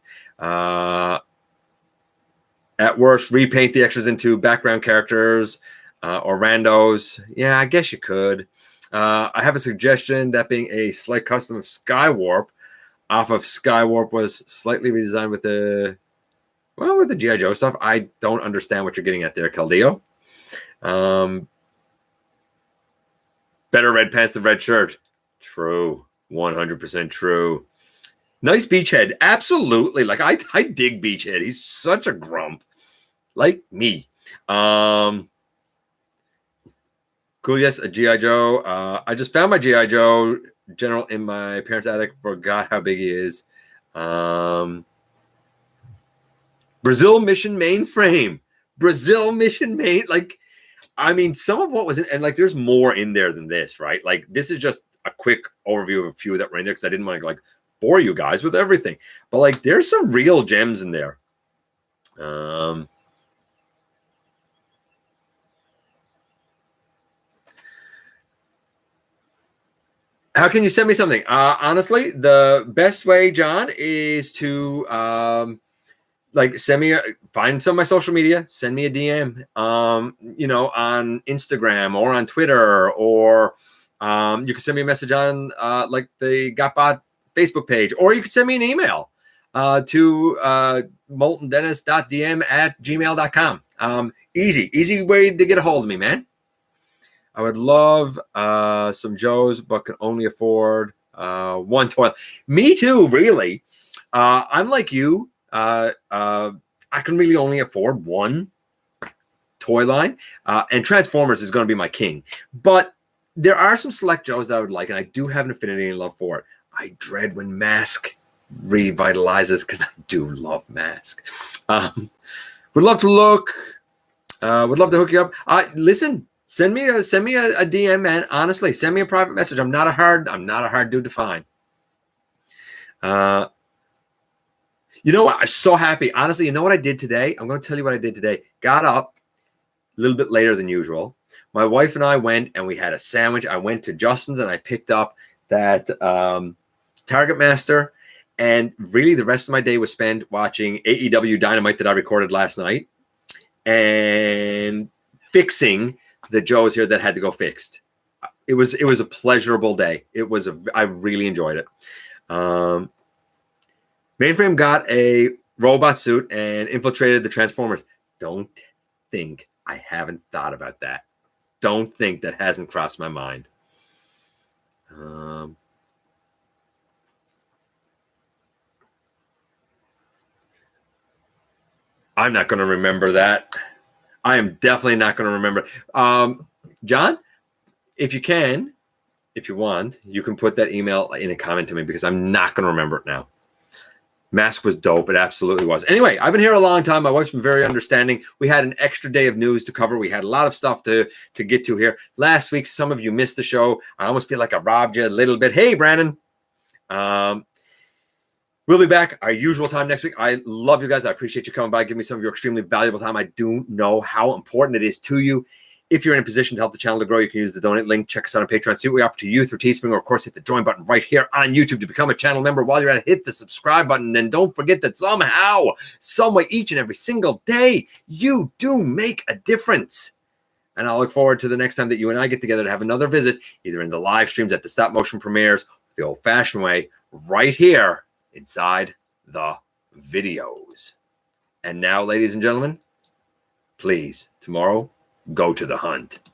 A: At worst, repaint the extras into background characters or randos. Yeah, I guess you could. I have a suggestion, that being a slight custom of Skywarp. Off of Skywarp was slightly redesigned with the G.I. Joe stuff. I don't understand what you're getting at there, Caldeo. Better red pants than red shirt. True. 100% true. Nice Beachhead. Absolutely. Like, I dig Beachhead. He's such a grump. Like me. Cool. Yes, a G.I. Joe. I just found my G.I. Joe General in my parents' attic. Forgot how big he is. Brazil Mission mainframe. Brazil Mission main. Like, I mean, some of what was in, and like, there's more in there than this, right? Like, this is just a quick overview of a few that were in there because I didn't want to like bore you guys with everything. But like, there's some real gems in there. How can you send me something? Honestly, the best way, John, is to like find some of my social media, send me a DM, on Instagram or on Twitter, or you can send me a message on like the GotBot Facebook page, or you can send me an email to moltendennis.dm@gmail.com. Easy way to get a hold of me, man. I would love some Joes, but can only afford one toy. Me too, really. I'm like you. I can really only afford one toy line, and Transformers is going to be my king. But there are some select Joes that I would like, and I do have an affinity and love for it. I dread when Mask revitalizes because I do love Mask. Would love to look. Would love to hook you up. Listen. Send me a DM, man. Honestly, send me a private message. I'm not a hard dude to find. You know what? I'm so happy. Honestly, you know what I did today? I'm going to tell you what I did today. Got up a little bit later than usual. My wife and I went and we had a sandwich. I went to Justin's and I picked up that Target Master And really, the rest of my day was spent watching AEW Dynamite that I recorded last night and fixing the Joes here that had to go fixed. It was a pleasurable day. I really enjoyed it. Mainframe got a robot suit and infiltrated the Transformers. Don't think I haven't thought about that. Don't think that hasn't crossed my mind. I'm not going to remember that. I am definitely not going to remember. John, if you want, you can put that email in a comment to me because I'm not going to remember it now. Mask was dope. It absolutely was. Anyway, I've been here a long time. My wife's been very understanding. We had an extra day of news to cover. We had a lot of stuff to get to here. Last week, some of you missed the show. I almost feel like I robbed you a little bit. Hey, Brandon. We'll be back our usual time next week. I love you guys. I appreciate you coming by, giving me some of your extremely valuable time. I do know how important it is to you. If you're in a position to help the channel to grow, you can use the donate link. Check us out on Patreon. See what we offer to you through Teespring, or of course, hit the join button right here on YouTube to become a channel member. While you're at it, hit the subscribe button. Then don't forget that somehow, some way, each and every single day, you do make a difference. And I'll look forward to the next time that you and I get together to have another visit, either in the live streams at the stop motion premieres, the old-fashioned way, right here inside the videos. And now, ladies and gentlemen, please, tomorrow, go to the hunt.